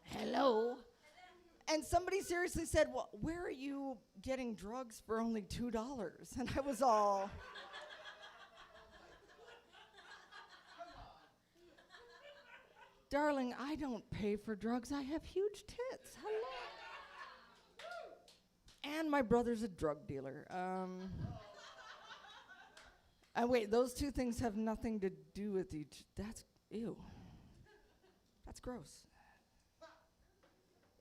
Hello? And somebody seriously said, well, where are you getting drugs for only $2? And I was all... Darling, I don't pay for drugs. I have huge tits. Hello? And my brother's a drug dealer. Wait, those two things have nothing to do with each... That's... Ew. That's gross.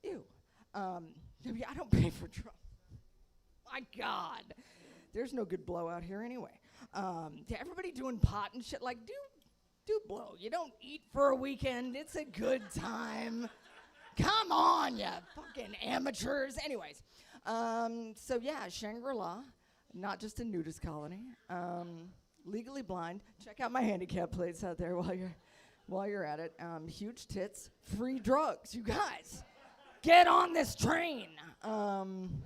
Ew. I don't pay for drugs. My God. There's no good blow out here anyway. Everybody doing pot and shit, like, do blow. You don't eat for a weekend. It's a good time. Come on, you fucking amateurs. Anyways, Shangri-La, not just a nudist colony. Legally blind. Check out my handicap plates out there while you're at it. Huge tits, free drugs. You guys, get on this train. And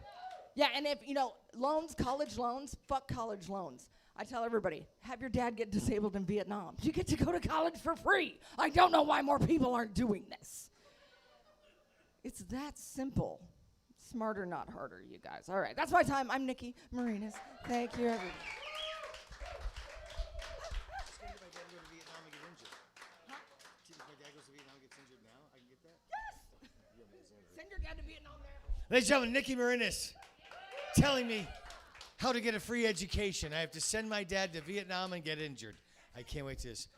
if, loans, college loans, fuck college loans. I tell everybody, have your dad get disabled in Vietnam. You get to go to college for free. I don't know why more people aren't doing this. It's that simple. Smarter, not harder, you guys. All right, that's my time. I'm Niki Marinis. Thank you, everybody. Send your dad to Vietnam there. Ladies and gentlemen, Niki Marinis telling me how to get a free education. I have to send my dad to Vietnam and get injured. I can't wait to this.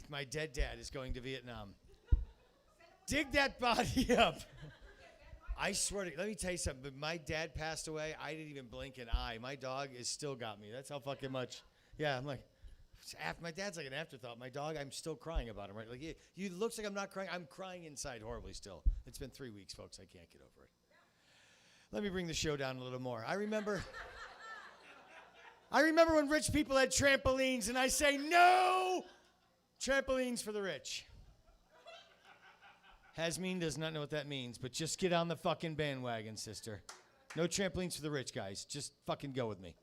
My dead dad is going to Vietnam. Dig that body up. I swear to you, let me tell you something. But my dad passed away. I didn't even blink an eye. My dog has still got me. That's how fucking much. Yeah, I'm like, my dad's like an afterthought. My dog, I'm still crying about him, right? Like, you looks like I'm not crying. I'm crying inside horribly still. It's been 3 weeks, folks. I can't get over it. Let me bring the show down a little more. I remember when rich people had trampolines, and I say, no trampolines for the rich. Xazmin does not know what that means, but just get on the fucking bandwagon, sister. No trampolines for the rich, guys. Just fucking go with me.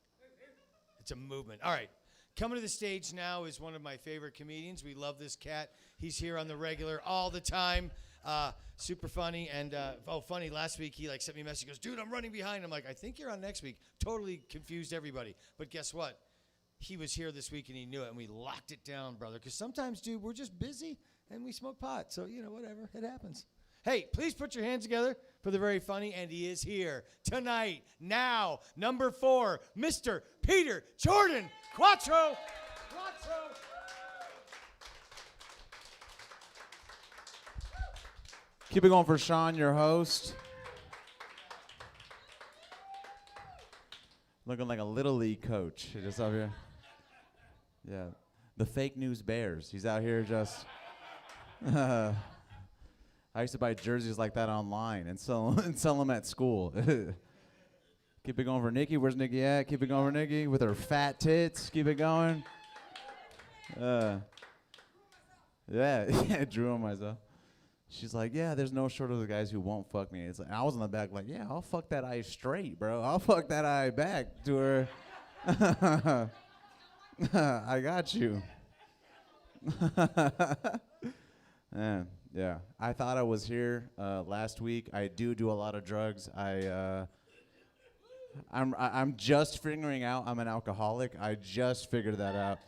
It's a movement. All right. Coming to the stage now is one of my favorite comedians. We love this cat. He's here on the regular all the time. Super funny. And, funny, last week he sent me a message. He goes, dude, I'm running behind. I'm like, I think you're on next week. Totally confused everybody. But guess what? he was here this week and he knew it, and we locked it down, brother. Because sometimes, dude, we're just busy and we smoke pot. So, whatever. It happens. Hey, please put your hands together for the very funny, and he is here tonight, now, number 4, Mr. Peter Jordan Quattro. Keep it going for Sean, your host. Looking like a Little League coach. Just up here. Yeah. The fake news Bears. He's out here just... I used to buy jerseys like that online and sell them at school. Keep it going for Niki. Where's Niki at? Keep it going for Niki with her fat tits. Keep it going. Yeah, drew on myself. She's like, yeah, there's no shortage of guys who won't fuck me. It's like, I was in the back like, yeah, I'll fuck that eye straight, bro. I'll fuck that eye back to her. I got you. Man. Yeah, I thought I was here last week. I do a lot of drugs. I'm just figuring out I'm an alcoholic. I just figured that out.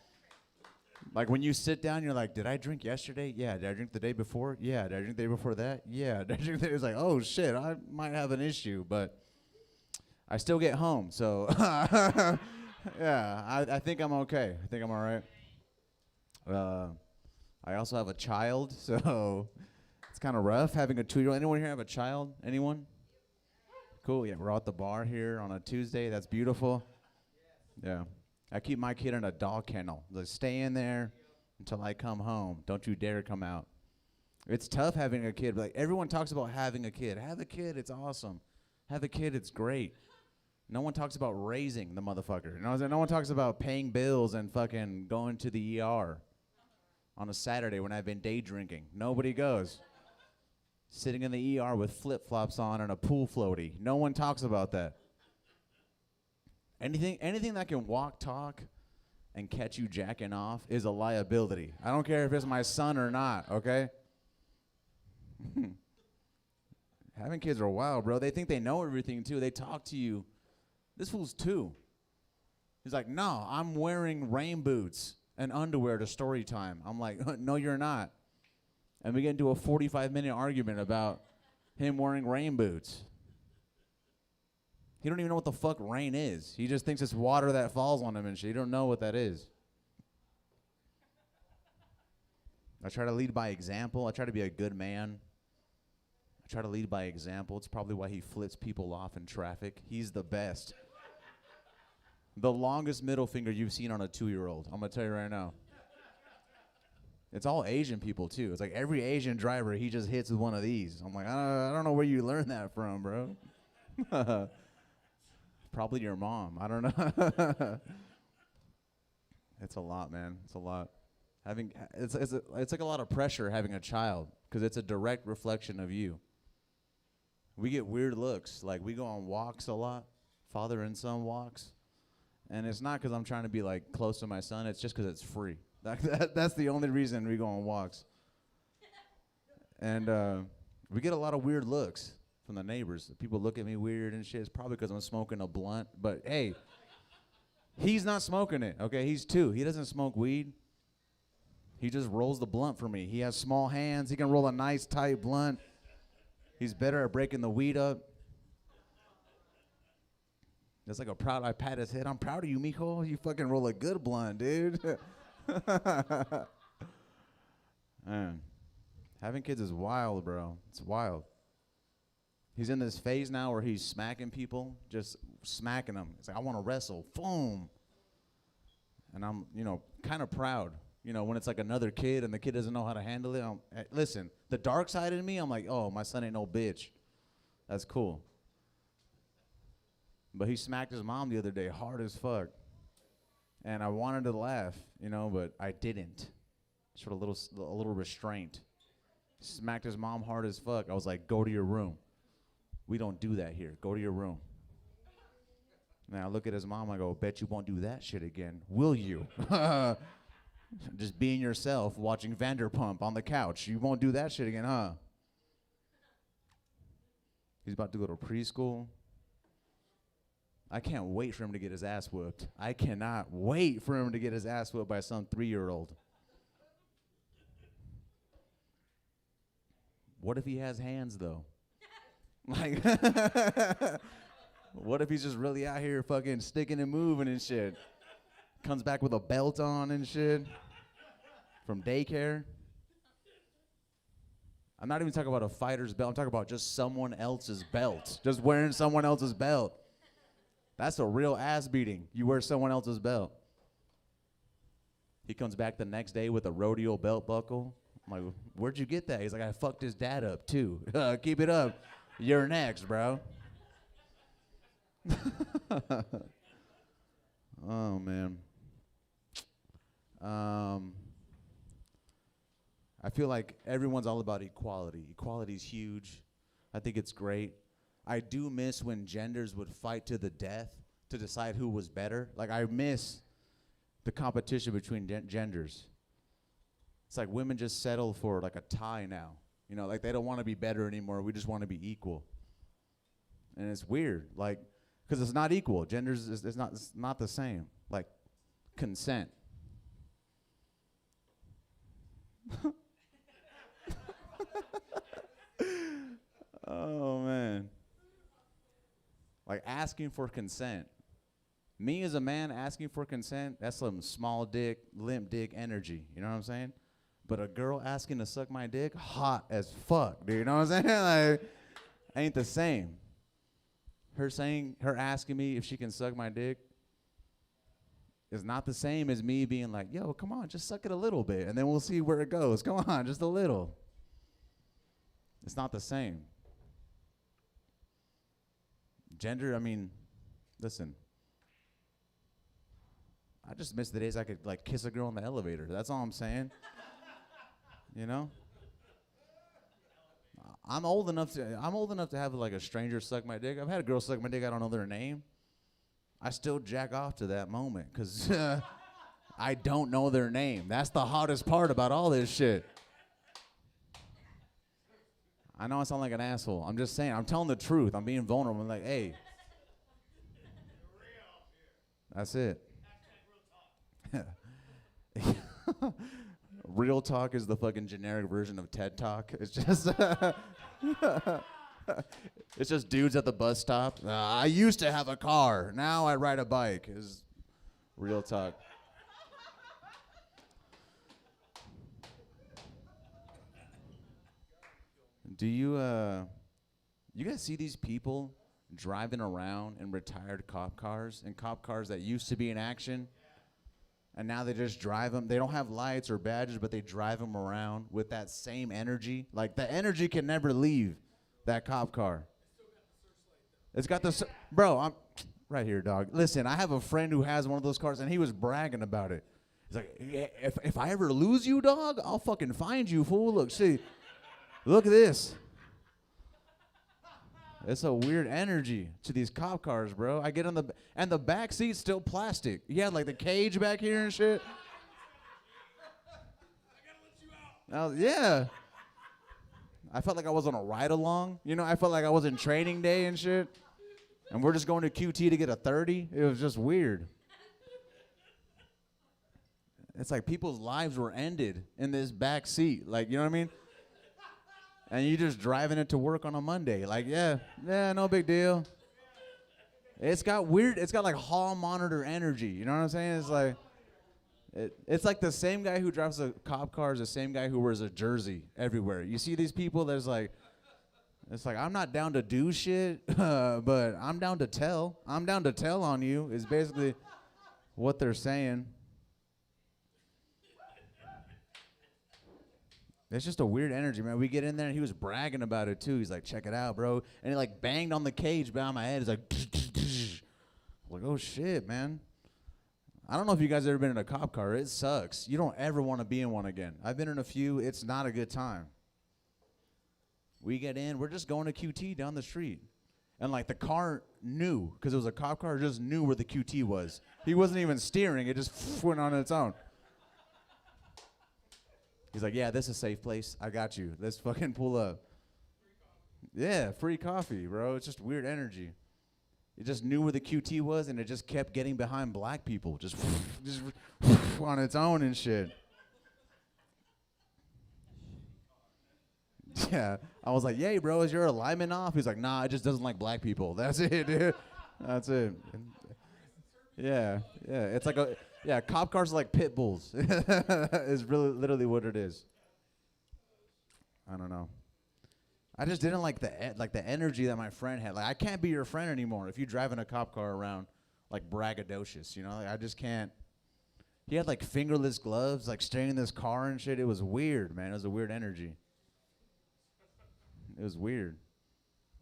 Like when you sit down, you're like, did I drink yesterday? Yeah. Did I drink the day before? Yeah. Did I drink the day before that? Yeah. Did I drink the day? It's like, oh shit, I might have an issue, but I still get home. So yeah, I think I'm okay. I think I'm all right. I also have a child, so it's kind of rough having a 2-year-old. Anyone here have a child? Anyone? Cool, yeah, we're all at the bar here on a Tuesday. That's beautiful. Yeah. I keep my kid in a dog kennel. Like, stay in there until I come home. Don't you dare come out. It's tough having a kid. Like, everyone talks about having a kid. Have a kid, it's awesome. Have a kid, it's great. No one talks about raising the motherfucker. No one talks about paying bills and fucking going to the ER on a Saturday when I've been day drinking. Nobody goes. Sitting in the ER with flip-flops on and a pool floaty. No one talks about that. Anything that can walk, talk, and catch you jacking off is a liability. I don't care if it's my son or not, okay? Having kids are wild, bro. They think they know everything, too. They talk to you. This fool's 2. He's like, no, I'm wearing rain boots and underwear to story time. I'm like, no, you're not. And we get into a 45-minute argument about him wearing rain boots. He don't even know what the fuck rain is. He just thinks it's water that falls on him and shit. He don't know what that is. I try to lead by example. I try to be a good man. I try to lead by example. It's probably why he flips people off in traffic. He's the best. The longest middle finger you've seen on a 2-year-old. I'm going to tell you right now. It's all Asian people, too. It's like every Asian driver, he just hits with one of these. I'm like, I don't know where you learned that from, bro. Probably your mom. I don't know. It's a lot, man. It's a lot. It's like a lot of pressure having a child because it's a direct reflection of you. We get weird looks. Like, we go on walks a lot, father and son walks. And it's not because I'm trying to be, like, close to my son. It's just because it's free. That's the only reason we go on walks. And we get a lot of weird looks from the neighbors. People look at me weird and shit. It's probably because I'm smoking a blunt. But, hey, he's not smoking it, okay? He's 2. He doesn't smoke weed. He just rolls the blunt for me. He has small hands. He can roll a nice, tight blunt. He's better at breaking the weed up. It's like I pat his head. I'm proud of you, mijo. You fucking roll a good blunt, dude. Man, having kids is wild, bro. It's wild. He's in this phase now where he's smacking people, just smacking them. It's like, I want to wrestle. Boom. And I'm, kind of proud. When it's like another kid and the kid doesn't know how to handle it. Listen, the dark side in me, I'm like, oh, my son ain't no bitch. That's cool. But he smacked his mom the other day hard as fuck. And I wanted to laugh, but I didn't. Sort of a little restraint. Smacked his mom hard as fuck. I was like, go to your room. We don't do that here. Go to your room. And I look at his mom, I go, bet you won't do that shit again, will you? Just being yourself, watching Vanderpump on the couch. You won't do that shit again, huh? He's about to go to preschool. I can't wait for him to get his ass whooped. I cannot wait for him to get his ass whooped by some 3-year-old. What if he has hands, though? Like, what if he's just really out here fucking sticking and moving and shit? Comes back with a belt on and shit from daycare. I'm not even talking about a fighter's belt. I'm talking about just someone else's belt. Just wearing someone else's belt. That's a real ass beating. You wear someone else's belt. He comes back the next day with a rodeo belt buckle. I'm like, where'd you get that? He's like, I fucked his dad up too. Keep it up. You're next, bro. Oh, man. I feel like everyone's all about equality. Equality is huge. I think it's great. I do miss when genders would fight to the death to decide who was better. Like, I miss the competition between genders. It's like women just settle for like a tie now. You know, like they don't want to be better anymore. We just want to be equal. And it's weird, like, because it's not equal. Genders is not the same. Like, consent. Oh, man. Like, asking for consent. Me as a man asking for consent, that's some small dick, limp dick energy. You know what I'm saying? But a girl asking to suck my dick, hot as fuck, dude. You know what I'm saying? Like, ain't the same. Her asking me if she can suck my dick is not the same as me being like, yo, come on, just suck it a little bit, and then we'll see where it goes. Come on, just a little. It's not the same. Gender, I mean, listen. I just miss the days I could, like, kiss a girl in the elevator. That's all I'm saying. You know? I'm old enough to have, like, a stranger suck my dick. I've had a girl suck my dick, I don't know their name. I still jack off to that moment because I don't know their name. That's the hottest part about all this shit. I know I sound like an asshole. I'm just saying. I'm telling the truth. I'm being vulnerable. I'm like, hey. That's it. Real talk is the fucking generic version of TED Talk. It's just it's just dudes at the bus stop. I used to have a car. Now I ride a bike. Is real talk. Do you guys see these people driving around in retired cop cars and cop cars that used to be in action? And now they just drive them. They don't have lights or badges, but they drive them around with that same energy. Like, the energy can never leave that cop car. It's got the... Bro, I'm right here, dog. Listen, I have a friend who has one of those cars, and he was bragging about it. He's like, yeah, if I ever lose you, dog, I'll fucking find you, fool. Look, see. Look at this. It's a weird energy to these cop cars, bro. I get on and the back seat's still plastic. You had like the cage back here and shit. Yeah. I felt like I was on a ride along. You know, I felt like I was in training day and shit. And we're just going to QT to get a 30. It was just weird. It's like people's lives were ended in this back seat. Like, you know what I mean? And you just driving it to work on a Monday. Like, yeah, no big deal. It's got like hall monitor energy. You know what I'm saying? It's like, it's like the same guy who drives a cop car is the same guy who wears a jersey everywhere. You see these people, it's like, I'm not down to do shit, but I'm down to tell. I'm down to tell on you is basically what they're saying. It's just a weird energy, man. We get in there, and he was bragging about it, too. He's like, check it out, bro. And he, like, banged on the cage behind my head. He's like, like, oh, shit, man. I don't know if you guys ever been in a cop car. It sucks. You don't ever want to be in one again. I've been in a few. It's not a good time. We get in. We're just going to QT down the street. And, like, the car knew, because it was a cop car, just knew where the QT was. He wasn't even steering. It just went on its own. He's like, yeah, this is a safe place. I got you. Let's fucking pull up. Yeah, free coffee, bro. It's just weird energy. It just knew where the QT was, and it just kept getting behind black people, just on its own and shit. Yeah, I was like, "Yay, bro, is your alignment off?" He's like, "Nah, it just doesn't like black people. That's it, dude. That's it." Yeah, it's like cop cars are like pit bulls. Is really literally what it is. I don't know. I just didn't like the energy that my friend had. Like, I can't be your friend anymore if you're driving a cop car around like braggadocious, you know? Like, I just can't. He had like fingerless gloves, like staying in this car and shit. It was weird, man. It was a weird energy. It was weird.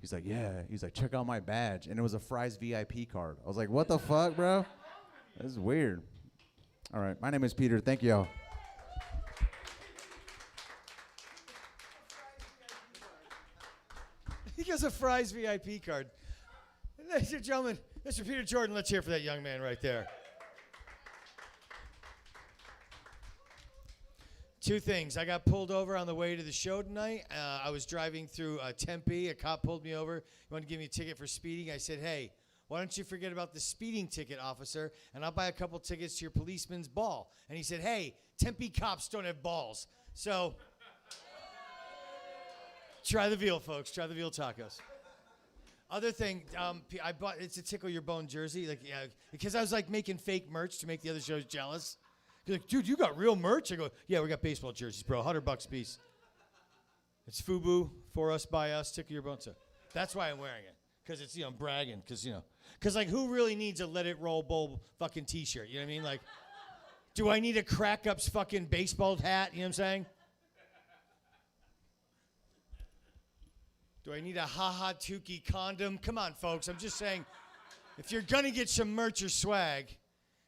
He's like, yeah. He's like, check out my badge. And it was a Fry's VIP card. I was like, what the fuck, bro? This is weird. All right. My name is Peter. Thank y'all. He gets a Fry's VIP card. Ladies and gentlemen, Mr. Peter Jordan, let's hear for that young man right there. Two things. I got pulled over on the way to the show tonight. I was driving through Tempe. A cop pulled me over. He wanted to give me a ticket for speeding. I said, hey, why don't you forget about the speeding ticket, officer, and I'll buy a couple tickets to your policeman's ball. And he said, hey, Tempe cops don't have balls. So try the veal, folks. Try the veal tacos. Other thing, I bought, it's a Tickle Your Bone jersey, because I was like making fake merch to make the other shows jealous. He's like, dude, you got real merch? I go, yeah, we got baseball jerseys, bro, $100 a piece. It's FUBU, for us, by us, Tickle Your Bone. So that's why I'm wearing it, because it's, I'm bragging, because like, who really needs a Let It Roll Bowl fucking T-shirt? You know what I mean? Like, do I need a Crack Ups fucking baseball hat? You know what I'm saying? Do I need a Ha-Ha Tukey condom? Come on, folks. I'm just saying, if you're going to get some merch or swag,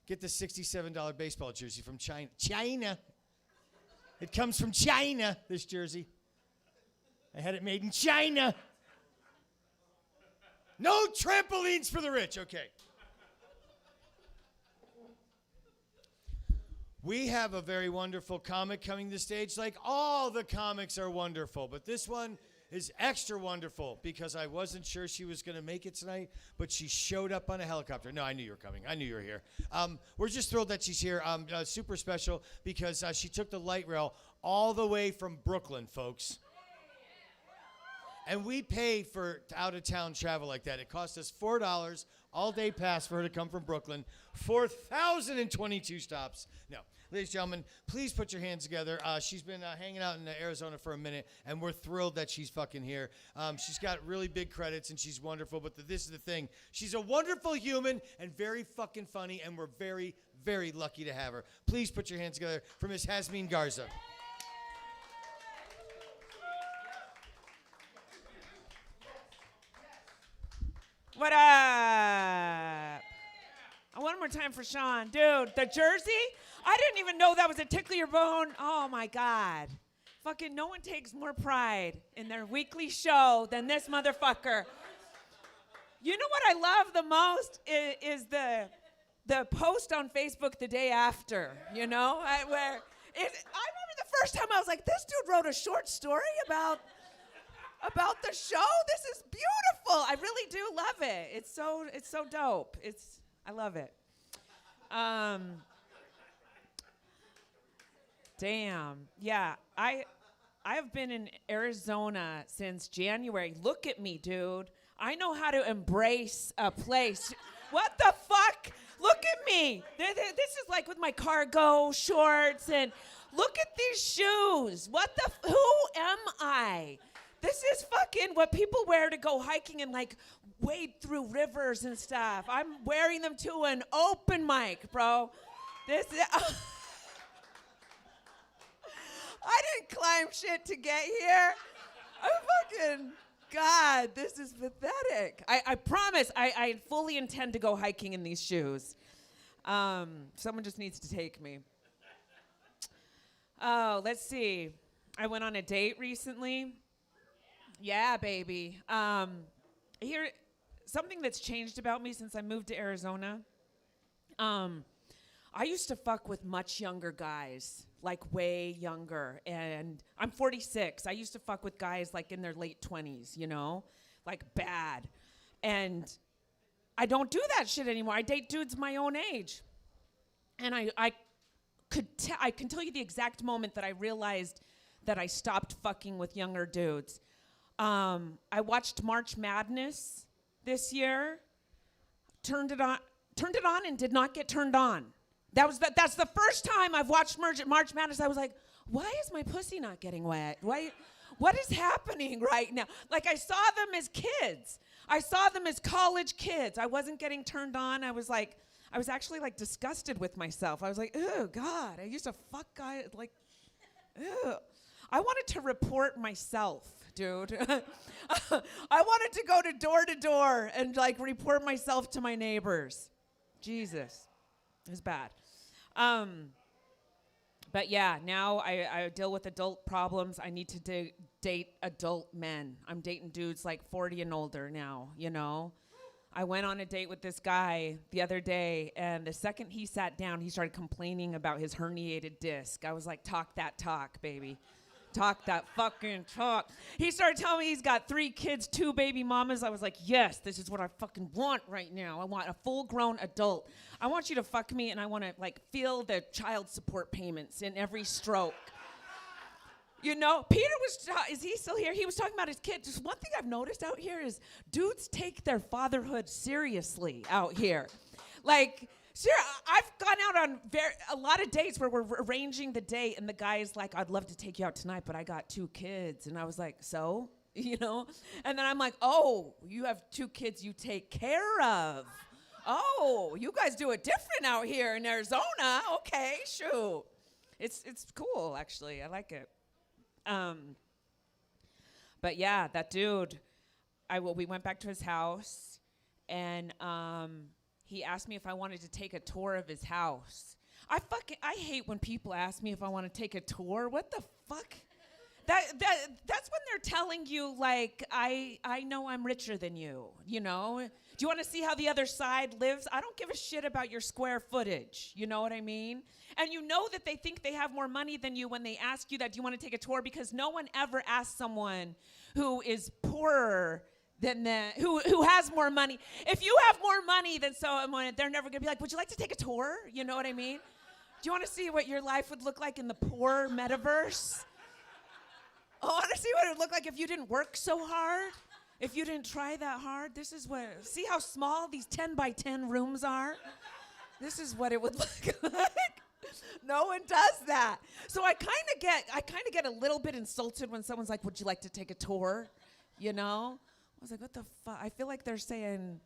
get the $67 baseball jersey from China. China. It comes from China, this jersey. I had it made in China. No trampolines for the rich. Okay. We have a very wonderful comic coming to stage. Like, all the comics are wonderful, but this one is extra wonderful because I wasn't sure she was going to make it tonight, but she showed up on a helicopter. No, I knew you were coming. I knew you were here. We're just thrilled that she's here. Super special because she took the light rail all the way from Brooklyn, folks. And we paid for out-of-town travel like that. It cost us $4 all-day pass for her to come from Brooklyn. 4,022 stops. No. Ladies and gentlemen, please put your hands together. She's been hanging out in Arizona for a minute, and we're thrilled that she's fucking here. She's got really big credits, and she's wonderful, but this is the thing. She's a wonderful human and very fucking funny, and we're very, very lucky to have her. Please put your hands together for Miss Xazmin Garza. What up? One more time for Sean. Dude, the jersey? I didn't even know that was a Tickle Your Bone. Oh, my God. Fucking no one takes more pride in their weekly show than this motherfucker. You know what I love the most is the post on Facebook the day after, you know? I remember the first time I was like, this dude wrote a short story about the show. This is beautiful. I really do love it. It's so dope. I love it. Damn. Yeah. I have been in Arizona since January. Look at me, dude. I know how to embrace a place. What the fuck? Look at me. This is like with my cargo shorts and look at these shoes. Who am I? This is fucking what people wear to go hiking and like wade through rivers and stuff. I'm wearing them to an open mic, bro. I didn't climb shit to get here. God, this is pathetic. I promise, I fully intend to go hiking in these shoes. Someone just needs to take me. Oh, let's see. I went on a date recently. Yeah, baby. Here, something that's changed about me since I moved to Arizona. I used to fuck with much younger guys, like way younger. And I'm 46. I used to fuck with guys like in their late 20s, you know, like bad. And I don't do that shit anymore. I date dudes my own age. And I can tell you the exact moment that I realized that I stopped fucking with younger dudes. I watched March Madness this year, turned it on and did not get turned on. That's the first time I've watched March Madness. I was like, why is my pussy not getting wet? What is happening right now? Like, I saw them as kids. I saw them as college kids. I wasn't getting turned on. I was actually like disgusted with myself. I was like, oh God, I used to fuck guys, like, ew. I wanted to report myself, dude. I wanted to go to door and like report myself to my neighbors. Jesus, it was bad. But yeah, now I deal with adult problems. I need to date adult men. I'm dating dudes like 40 and older now, you know. I went on a date with this guy the other day, and the second he sat down, he started complaining about his herniated disc. I was like, talk that talk, baby. Talk that fucking talk. He started telling me he's got 3 kids, 2 baby mamas. I was like, yes, this is what I fucking want right now. I want a full-grown adult. I want you to fuck me, and I want to like feel the child support payments in every stroke. You know, Peter is he still here? He was talking about his kid. Just one thing I've noticed out here is dudes take their fatherhood seriously out here. Like, Sierra, I've gone out on a lot of dates where we're arranging the date, and the guy is like, I'd love to take you out tonight, but I got 2 kids. And I was like, so? You know? And then I'm like, oh, you have 2 kids you take care of. Oh, you guys do it different out here in Arizona. Okay, shoot. It's cool, actually. I like it. But yeah, that dude, we went back to his house, and he asked me if I wanted to take a tour of his house. I hate when people ask me if I want to take a tour. What the fuck? That's when they're telling you, like, I know I'm richer than you, you know? Do you want to see how the other side lives? I don't give a shit about your square footage, you know what I mean? And you know that they think they have more money than you when they ask you that, do you want to take a tour? Because no one ever asks someone who is poorer than who has more money. If you have more money than someone, they're never going to be like, would you like to take a tour? You know what I mean? Do you want to see what your life would look like in the poor metaverse? I want to see what it would look like if you didn't work so hard. If you didn't try that hard. See how small these 10 by 10 rooms are? This is what it would look like. No one does that. So I kind of get a little bit insulted when someone's like, would you like to take a tour? You know? I was like, what the fuck? I feel like they're saying,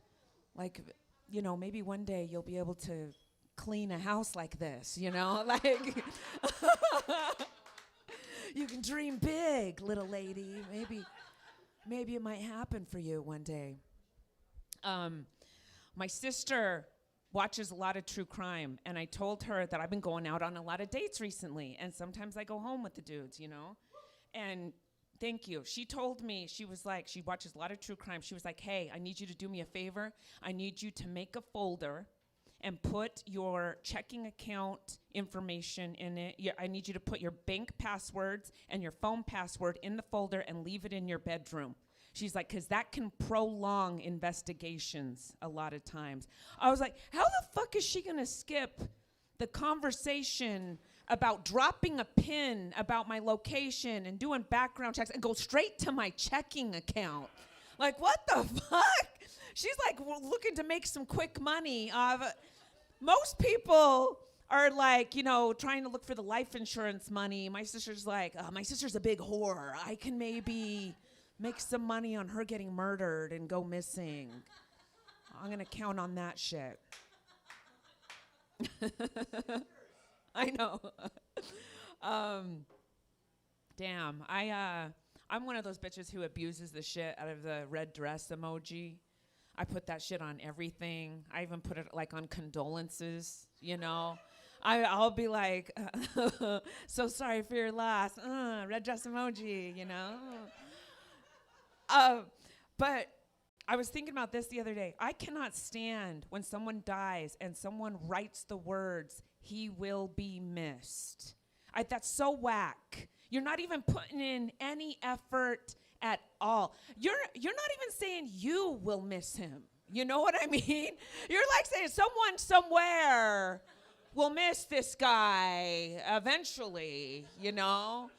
like, you know, maybe one day you'll be able to clean a house like this, you know? Like, you can dream big, little lady. Maybe it might happen for you one day. My sister watches a lot of true crime, and I told her that I've been going out on a lot of dates recently, and sometimes I go home with the dudes, you know? And thank you. She told me, she was like, she watches a lot of true crime. She was like, hey, I need you to do me a favor. I need you to make a folder and put your checking account information in it. I need you to put your bank passwords and your phone password in the folder and leave it in your bedroom. She's like, because that can prolong investigations a lot of times. I was like, how the fuck is she going to skip the conversation about dropping a pin about my location and doing background checks and go straight to my checking account? Like, what the fuck? She's like looking to make some quick money. Most people are like, you know, trying to look for the life insurance money. My sister's like, my sister's a big whore. I can maybe make some money on her getting murdered and go missing. I'm going to count on that shit. I know. Damn. I'm one of those bitches who abuses the shit out of the red dress emoji. I put that shit on everything. I even put it like on condolences, you know. I'll be like, so sorry for your loss. Red dress emoji, you know. But I was thinking about this the other day. I cannot stand when someone dies and someone writes the words, he will be missed. That's so whack. You're not even putting in any effort at all. You're not even saying you will miss him. You know what I mean? You're like saying someone somewhere will miss this guy eventually, you know?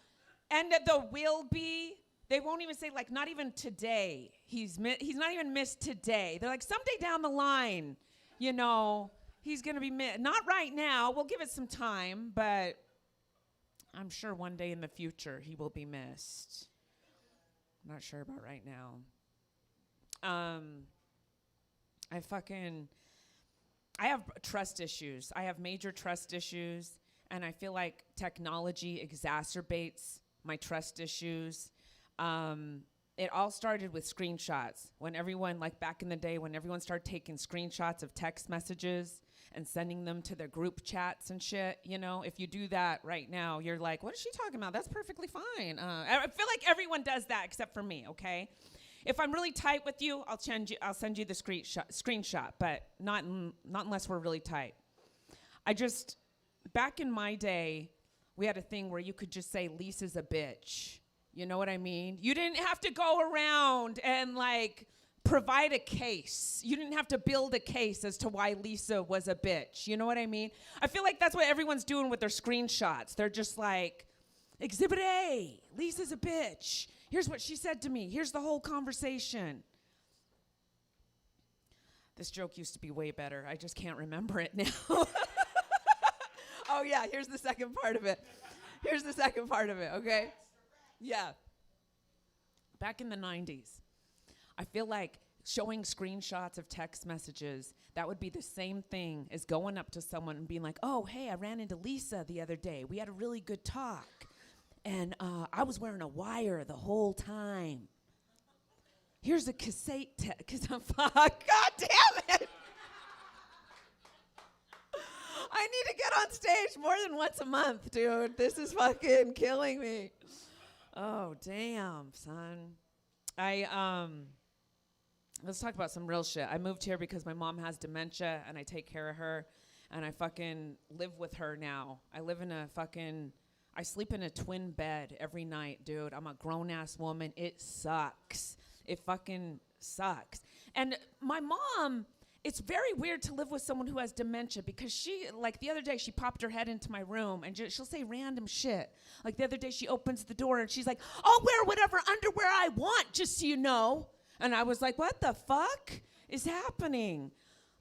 And the will be, they won't even say, like, not even today. He's not even missed today. They're like, someday down the line, you know, he's going to be missed. Not right now. We'll give it some time, but I'm sure one day in the future he will be missed. I'm not sure about right now. I have trust issues. I have major trust issues, and I feel like technology exacerbates my trust issues. It all started with screenshots. When everyone, like back in the day, when everyone started taking screenshots of text messages and sending them to their group chats and shit, you know, if you do that right now, you're like, what is she talking about? That's perfectly fine. I feel like everyone does that except for me, okay? If I'm really tight with you, I'll send you the screenshot, but not unless we're really tight. Back in my day, we had a thing where you could just say, Lisa's a bitch. You know what I mean? You didn't have to go around and, like, provide a case. You didn't have to build a case as to why Lisa was a bitch. You know what I mean? I feel like that's what everyone's doing with their screenshots. They're just like, Exhibit A, Lisa's a bitch. Here's what she said to me. Here's the whole conversation. This joke used to be way better. I just can't remember it now. Oh, yeah, here's the second part of it. Okay? Yeah. Back in the 90s, I feel like showing screenshots of text messages, that would be the same thing as going up to someone and being like, oh, hey, I ran into Lisa the other day. We had a really good talk. And I was wearing a wire the whole time. Here's a cassette tape. God damn it. I need to get on stage more than once a month, dude. This is fucking killing me. Oh, damn, son. Let's talk about some real shit. I moved here because my mom has dementia, and I take care of her, and I fucking live with her now. I sleep in a twin bed every night, dude. I'm a grown-ass woman. It sucks. It fucking sucks. And my mom, it's very weird to live with someone who has dementia because she, like the other day, she popped her head into my room and she'll say random shit. Like the other day, she opens the door and she's like, I'll wear whatever underwear I want, just so you know. And I was like, what the fuck is happening?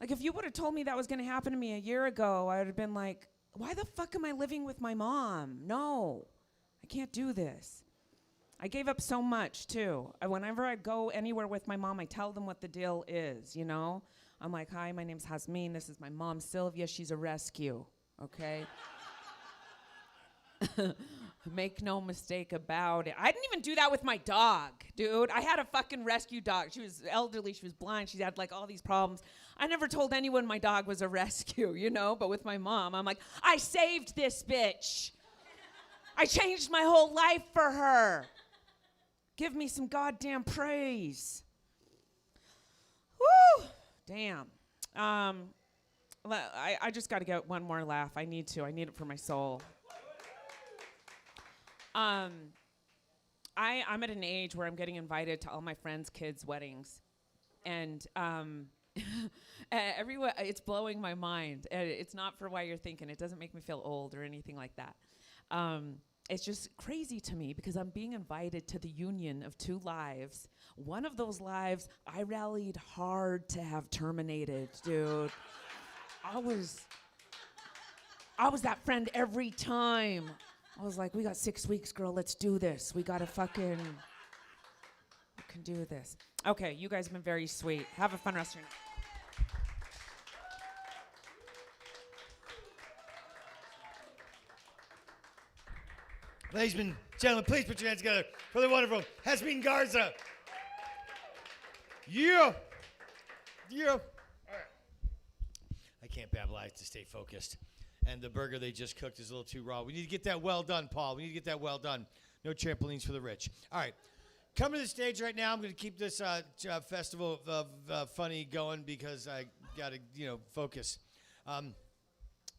Like, if you would have told me that was going to happen to me a year ago, I would have been like, why the fuck am I living with my mom? No, I can't do this. I gave up so much, too. Whenever I go anywhere with my mom, I tell them what the deal is, you know? I'm like, hi, my name's Xazmin. This is my mom, Sylvia. She's a rescue, okay? Make no mistake about it. I didn't even do that with my dog, dude. I had a fucking rescue dog. She was elderly. She was blind. She had, like, all these problems. I never told anyone my dog was a rescue, you know? But with my mom, I'm like, I saved this bitch. I changed my whole life for her. Give me some goddamn praise. Woo! Damn. I just got to get one more laugh. I need to. I need it for my soul. I'm at an age where I'm getting invited to all my friends' kids' weddings. And everywhere, it's blowing my mind. It's not for why you're thinking. It doesn't make me feel old or anything like that. It's just crazy to me because I'm being invited to the union of two lives. One of those lives I rallied hard to have terminated, dude. I was that friend every time. I was like, we got 6 weeks, girl. Let's do this. We gotta we can do this. Okay, you guys have been very sweet. Have a fun rest of your night. Ladies and gentlemen, please put your hands together for the wonderful Xazmin Garza. Yeah. Yeah. All right. I can't babble. I have to stay focused. And the burger they just cooked is a little too raw. We need to get that well done, Paul. We need to get that well done. No trampolines for the rich. All right. Come to the stage right now. I'm going to keep this festival of funny going because I got to, focus.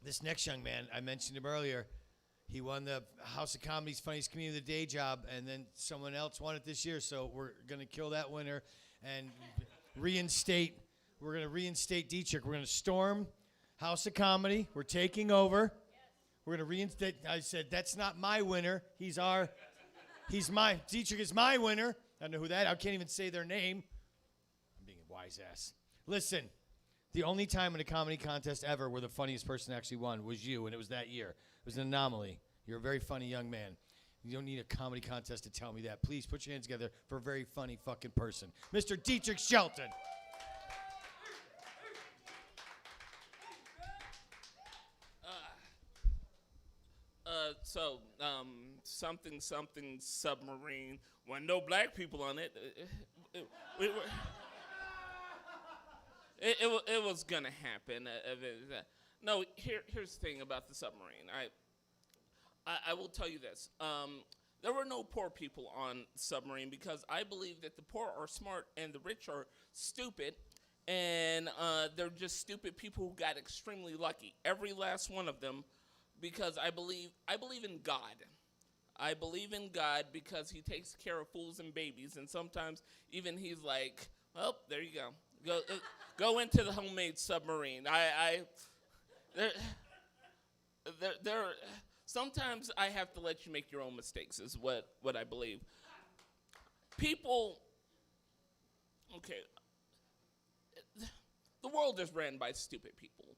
This next young man, I mentioned him earlier. He won the House of Comedy's Funniest Comedian of the Day job, and then someone else won it this year, so we're going to kill that winner and reinstate We're going to reinstate Diethrich. We're going to storm House of Comedy. We're taking over. We're going to reinstate. I said, that's not my winner. Diethrich is my winner. I don't know who that. I can't even say their name. I'm being a wise ass. Listen, the only time in a comedy contest ever where the funniest person actually won was you, and it was that year. It was an anomaly. You're a very funny young man. You don't need a comedy contest to tell me that. Please put your hands together for a very funny fucking person. Mr. Diethrich Shelton. Something submarine. When no black people on it, it was gonna happen. No, here's the thing about the submarine. I will tell you this. There were no poor people on submarine because I believe that the poor are smart and the rich are stupid, and they're just stupid people who got extremely lucky. Every last one of them, because I believe in God. I believe in God because he takes care of fools and babies, and sometimes even he's like, "Oh, there you go. Go into the homemade submarine." Sometimes I have to let you make your own mistakes, is what I believe. People, okay, the world is ran by stupid people.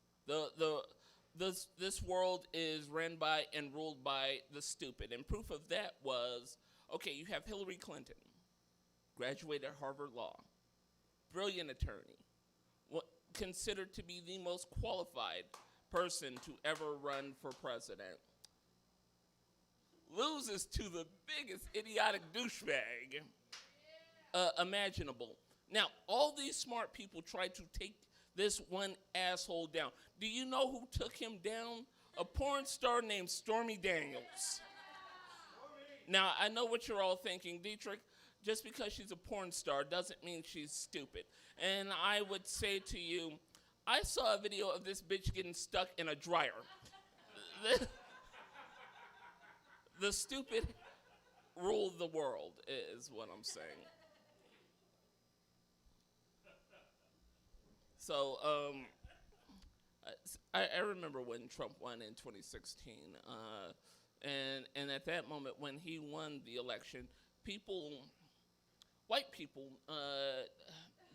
This world is ran by and ruled by the stupid. And proof of that was, okay, you have Hillary Clinton, graduated Harvard Law, brilliant attorney, considered to be the most qualified person to ever run for president. Loses to the biggest idiotic douchebag imaginable. Now, all these smart people try to take this one asshole down. Do you know who took him down? A porn star named Stormy Daniels. Now, I know what you're all thinking, Diethrich, just because she's a porn star doesn't mean she's stupid. And I would say to you, I saw a video of this bitch getting stuck in a dryer. The stupid rule the world is what I'm saying. So, I remember when Trump won in 2016, and at that moment when he won the election, white people,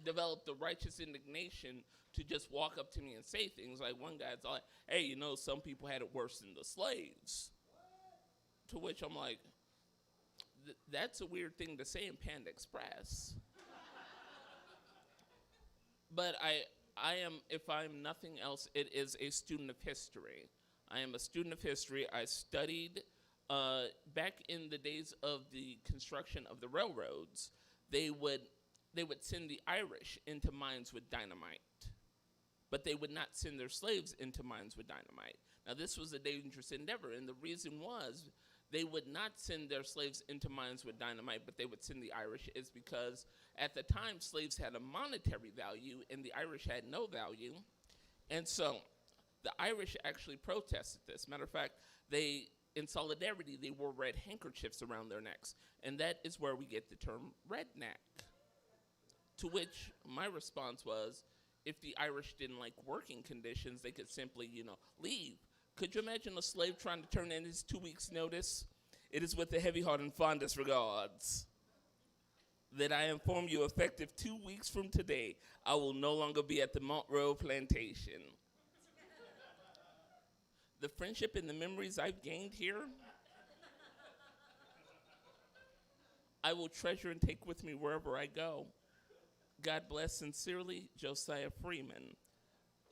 developed the righteous indignation to just walk up to me and say things like, one guy's like, "Hey, you know, some people had it worse than the slaves." To which I'm like, that's a weird thing to say in Panda Express. But I am, if I'm nothing else, it is a student of history. I am a student of history. I studied back in the days of the construction of the railroads. They would send the Irish into mines with dynamite, but they would not send their slaves into mines with dynamite. Now, this was a dangerous endeavor, and the reason was they would not send their slaves into mines with dynamite, but they would send the Irish, is because at the time, slaves had a monetary value, and the Irish had no value. And so the Irish actually protested this. Matter of fact, in solidarity, they wore red handkerchiefs around their necks. And that is where we get the term redneck. To which my response was, if the Irish didn't like working conditions, they could simply, leave. Could you imagine a slave trying to turn in his 2 weeks' notice? It is with a heavy heart and fondest regards that I inform you, effective 2 weeks from today, I will no longer be at the Montreux plantation. The friendship and the memories I've gained here, I will treasure and take with me wherever I go. God bless. Sincerely, Josiah Freeman.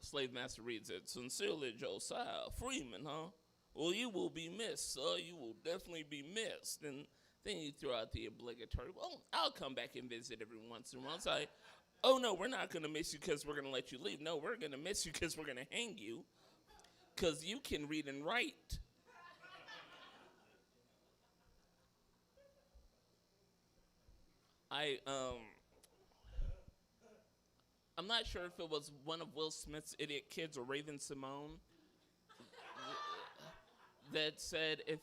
Slave master reads it. Sincerely, Josiah Freeman, huh? Well, you will be missed, sir. You will definitely be missed. And then you throw out the obligatory, well, I'll come back and visit every once in a while. So oh, no, we're not going to miss you because we're going to let you leave. No, we're going to miss you because we're going to hang you because you can read and write. I'm not sure if it was one of Will Smith's idiot kids or Raven Simone that said if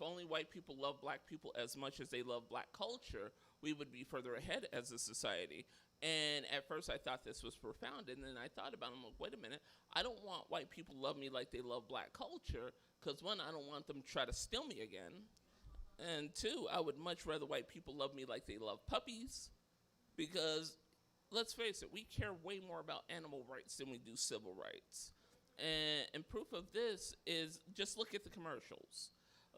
only white people love black people as much as they love black culture, we would be further ahead as a society. And at first I thought this was profound, and then I thought about it. I'm like, wait a minute. I don't want white people to love me like they love black culture, because one, I don't want them to try to steal me again. And two, I would much rather white people love me like they love puppies, because let's face it, we care way more about animal rights than we do civil rights. And proof of this is just look at the commercials.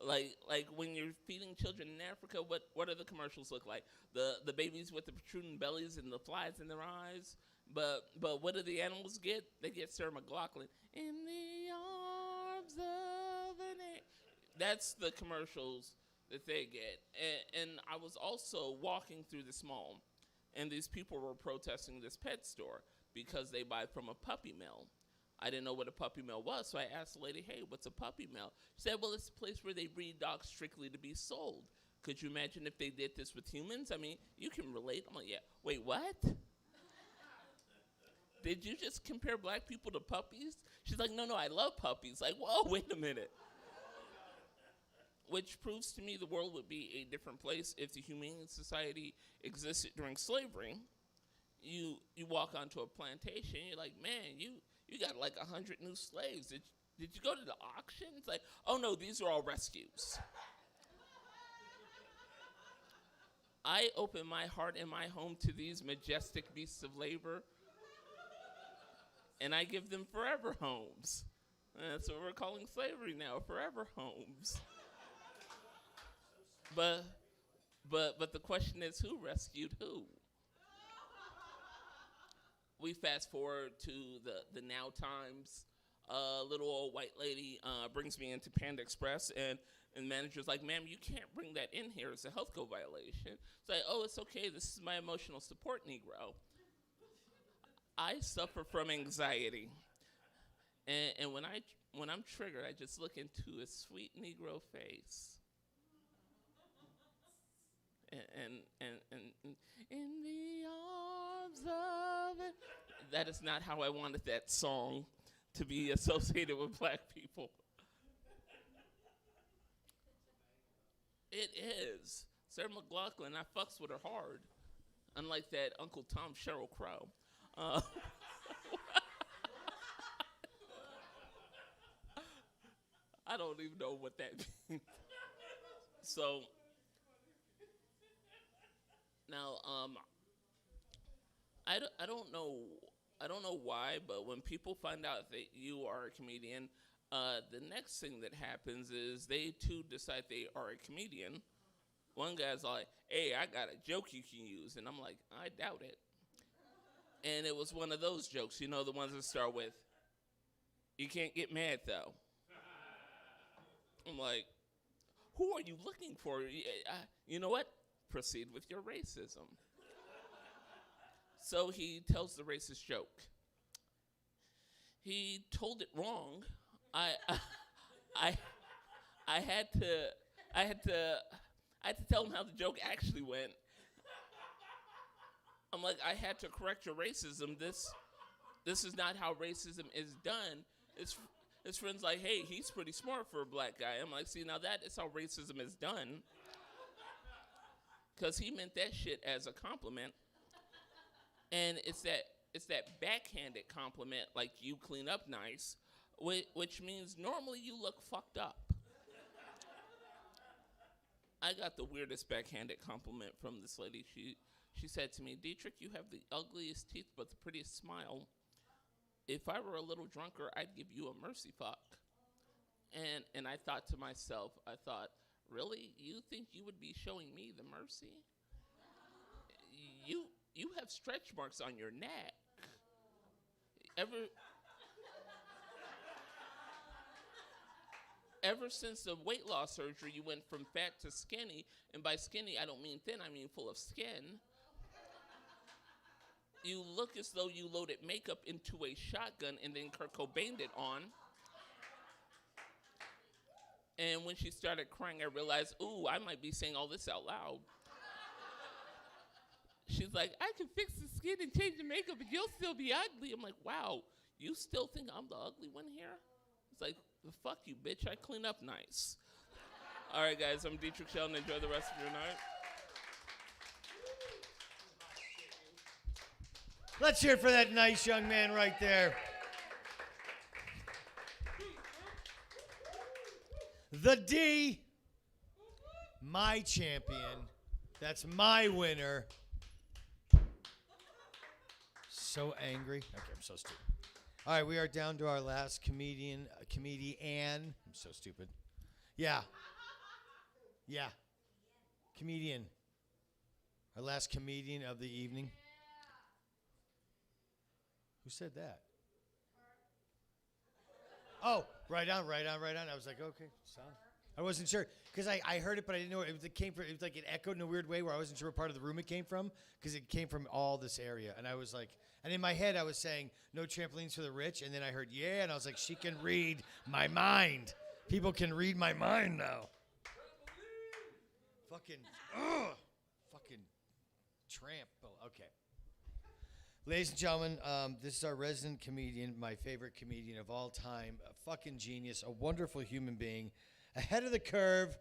Like when you're feeding children in Africa, what do the commercials look like? The babies with the protruding bellies and the flies in their eyes. But what do the animals get? They get Sarah McLachlan, in the arms of an angel. That's the commercials that they get. And I was also walking through this mall, and these people were protesting this pet store because they buy from a puppy mill. I didn't know what a puppy mill was, so I asked the lady, hey, what's a puppy mill? She said, well, it's a place where they breed dogs strictly to be sold. Could you imagine if they did this with humans? I mean, you can relate. I'm like, yeah. Wait, what? Did you just compare black people to puppies? She's like, no, I love puppies. Like, whoa, wait a minute. Which proves to me the world would be a different place if the Humane Society existed during slavery. You walk onto a plantation, you're like, man, you got like 100 new slaves. Did you go to the auction? It's like, oh no, these are all rescues. I open my heart and my home to these majestic beasts of labor, and I give them forever homes. And that's what we're calling slavery now, forever homes. But the question is, who rescued who? We fast forward to the now times. Little old white lady brings me into Panda Express, and manager's like, ma'am, you can't bring that in here. It's a health code violation. It's like, oh, it's okay. This is my emotional support Negro. I suffer from anxiety. And when I'm triggered, I just look into a sweet Negro face. And in the arms of it. That is not how I wanted that song to be associated with black people. It is. Sarah McLachlan, I fucks with her hard. Unlike that Uncle Tom Sheryl Crow. I don't even know what that means. So, now, I don't know why, but when people find out that you are a comedian, the next thing that happens is they too decide they are a comedian. One guy's like, hey, I got a joke you can use. And I'm like, I doubt it. And it was one of those jokes, you know, the ones that start with, you can't get mad though. I'm like, who are you looking for? You know what? Proceed with your racism. So he tells the racist joke. He told it wrong. I had to tell him how the joke actually went. I'm like, I had to correct your racism. This is not how racism is done. His friend's like, hey, he's pretty smart for a black guy. I'm like, see, now that is how racism is done. Because he meant that shit as a compliment. And it's that backhanded compliment, like you clean up nice, which means normally you look fucked up. I got the weirdest backhanded compliment from this lady. She said to me, Diethrich, you have the ugliest teeth but the prettiest smile. If I were a little drunker, I'd give you a mercy fuck. And I thought to myself, really? You think you would be showing me the mercy? You have stretch marks on your neck. Ever since the weight loss surgery, you went from fat to skinny. And by skinny, I don't mean thin, I mean full of skin. You look as though you loaded makeup into a shotgun and then Kurt Cobained it on. And when she started crying, I realized, ooh, I might be saying all this out loud. She's like, I can fix the skin and change the makeup, but you'll still be ugly. I'm like, wow, you still think I'm the ugly one here? It's like, fuck you, bitch. I clean up nice. All right, guys, I'm Diethrich Shelton. Enjoy the rest of your night. Let's hear it for that nice young man right there. The D, my champion. That's my winner. So angry. Okay, I'm so stupid. All right, we are down to our last comedian. I'm so stupid. Yeah. Comedian. Our last comedian of the evening. Who said that? Oh, right on. I was like, okay, sound. I wasn't sure because I heard it, but I didn't know it was like it echoed in a weird way where I wasn't sure what part of the room it came from because it came from all this area, and I was like, and in my head I was saying no trampolines for the rich, and then I heard yeah, and I was like, she can read my mind. People can read my mind now. Fucking tramp. Okay. Ladies and gentlemen, this is our resident comedian, my favorite comedian of all time, a fucking genius, a wonderful human being, ahead of the curve,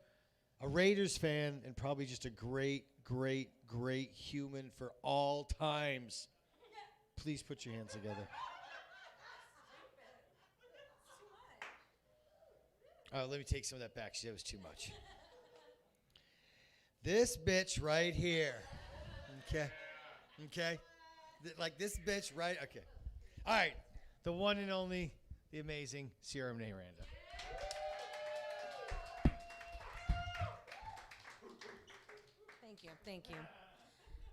a Raiders fan, and probably just a great, great, great human for all times. Please put your hands together. Let me take some of that back. That was too much. This bitch right here. Okay? Like this bitch, right? Okay. All right. The one and only, the amazing Sierra Miranda. Thank you.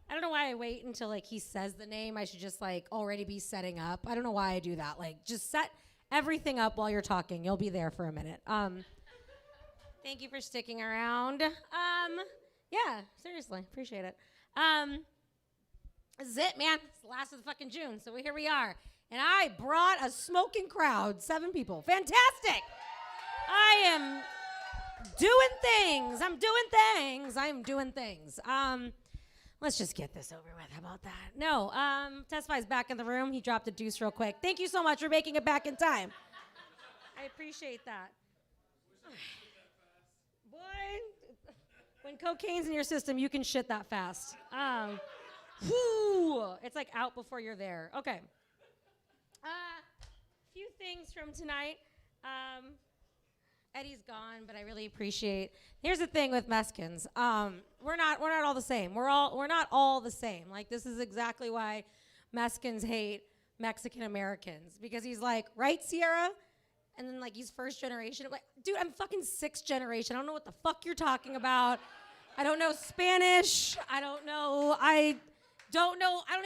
I don't know why I wait until like he says the name. I should just like already be setting up. I don't know why I do that. Like just set everything up while you're talking. You'll be there for a minute. Thank you for sticking around. Yeah, seriously, appreciate it. This is it, man. It's the last of the fucking June, so here we are. And I brought a smoking crowd, 7 people. Fantastic. I am doing things. I'm doing things. Let's just get this over with. How about that? No, Testify's back in the room. He dropped a deuce real quick. Thank you so much for making it back in time. I appreciate that. Boy, when cocaine's in your system, you can shit that fast. Whoo! It's like out before you're there. Okay. Few things from tonight. Eddie's gone, but I really appreciate. Here's the thing with Mexicans. We're not all the same. We're not all the same. Like this is exactly why Mexicans hate Mexican Americans because he's like, right, Sierra? And then like he's first generation. I'm like, dude, I'm fucking 6th generation. I don't know what the fuck you're talking about. I don't know Spanish. I don't even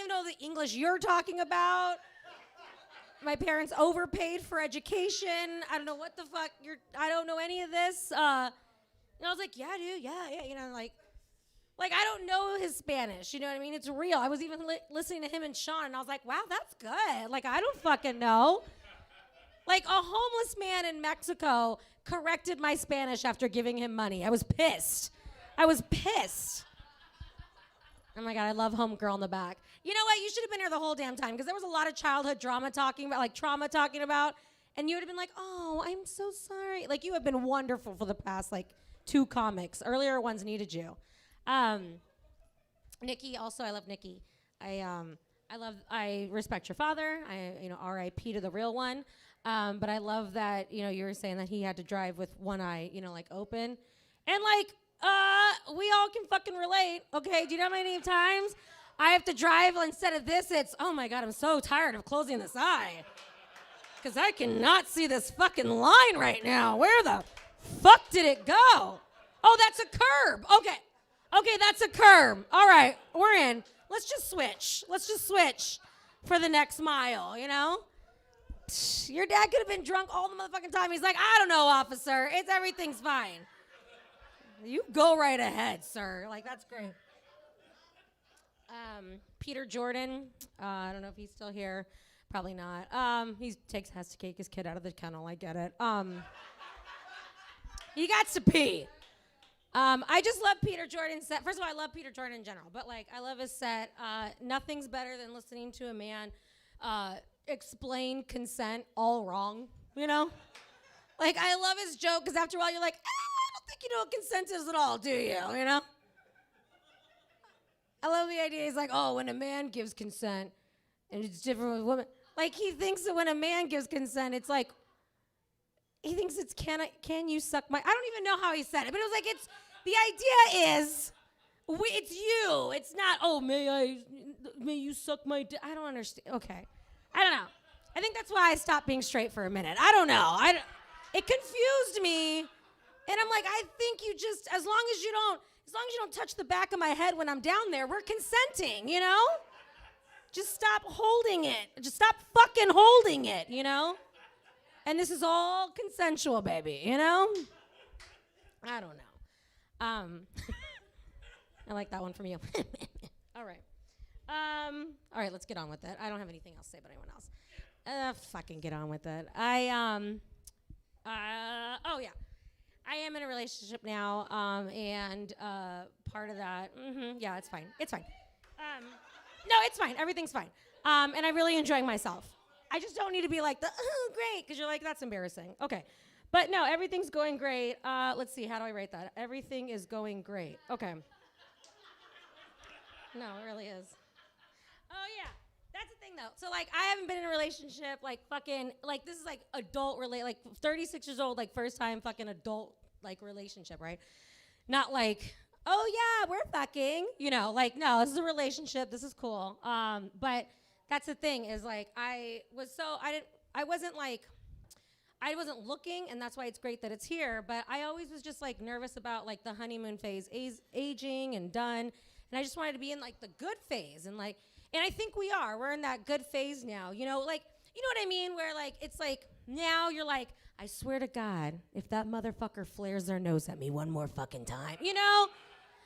know the English you're talking about. My parents overpaid for education. I don't know what the fuck I don't know any of this. And I was like, yeah, dude, yeah, you know, like I don't know his Spanish, you know what I mean? It's real. I was even listening to him and Sean, and I was like, wow, that's good. Like, I don't fucking know. Like, a homeless man in Mexico corrected my Spanish after giving him money. I was pissed. Oh my God, I love homegirl in the back. You know what? You should have been here the whole damn time because there was a lot of childhood trauma talking about, and you would have been like, oh, I'm so sorry. Like, you have been wonderful for the past, 2 comics. Earlier ones needed you. Niki, also, I love Niki. I respect your father. R.I.P. to the real one. But I love that, you were saying that he had to drive with one eye, open. And, we all can fucking relate, okay? Do you know how many times I have to drive instead of this? It's, oh my God, I'm so tired of closing this eye. Because I cannot see this fucking line right now. Where the fuck did it go? Oh, that's a curb. Okay, that's a curb. All right, we're in. Let's just switch for the next mile, you know? Your dad could have been drunk all the motherfucking time. He's like, I don't know, officer. Everything's fine. You go right ahead, sir. That's great. Peter Jordan. I don't know if he's still here. Probably not. He has to take his kid out of the kennel. I get it. He got to pee. I just love Peter Jordan's set. First of all, I love Peter Jordan in general, but I love his set. Nothing's better than listening to a man explain consent all wrong, you know? I love his joke because after a while you're like, I don't think you know what consent is at all, do you? You know? I love the idea. He's like, oh, when a man gives consent, and it's different with women. Like, he thinks that when a man gives consent, it's like, he thinks it's can you suck my, I don't even know how he said it, but it was like, it's, the idea is, it's you. It's not, oh, may you suck my dick. I don't understand. Okay. I don't know. I think that's why I stopped being straight for a minute. I don't know. It confused me. And I'm like, I think you just, as long as you don't touch the back of my head when I'm down there, we're consenting, you know? Just stop holding it. Just stop fucking holding it, you know? And this is all consensual, baby, you know? I don't know. I like that one from you. All right. All right, let's get on with it. I don't have anything else to say about anyone else. Fucking get on with it. Oh yeah. I am in a relationship now, and part of that, yeah, it's fine. It's fine. No, it's fine. Everything's fine. And I'm really enjoying myself. I just don't need to be like, great, because you're like, that's embarrassing. Okay. But no, everything's going great. Let's see, how do I rate that? Everything is going great. Okay. No, it really is. Oh, yeah. That's the thing, though. So, like, I haven't been in a relationship, like, fucking, like, this is, like, like, 36 years old, like, first time fucking adult, like, relationship, right? Not like, oh, yeah, we're fucking, you know, like, no, this is a relationship. This is cool. But that's the thing is, like, I wasn't looking, and that's why it's great that it's here, but I always was just, like, nervous about, like, the honeymoon phase aging and done. And I just wanted to be in, like, the good phase. And, like, and I think we are. We're in that good phase now. You know, like, you know what I mean? Where, like, it's like, now you're like, I swear to God, if that motherfucker flares their nose at me one more fucking time, you know?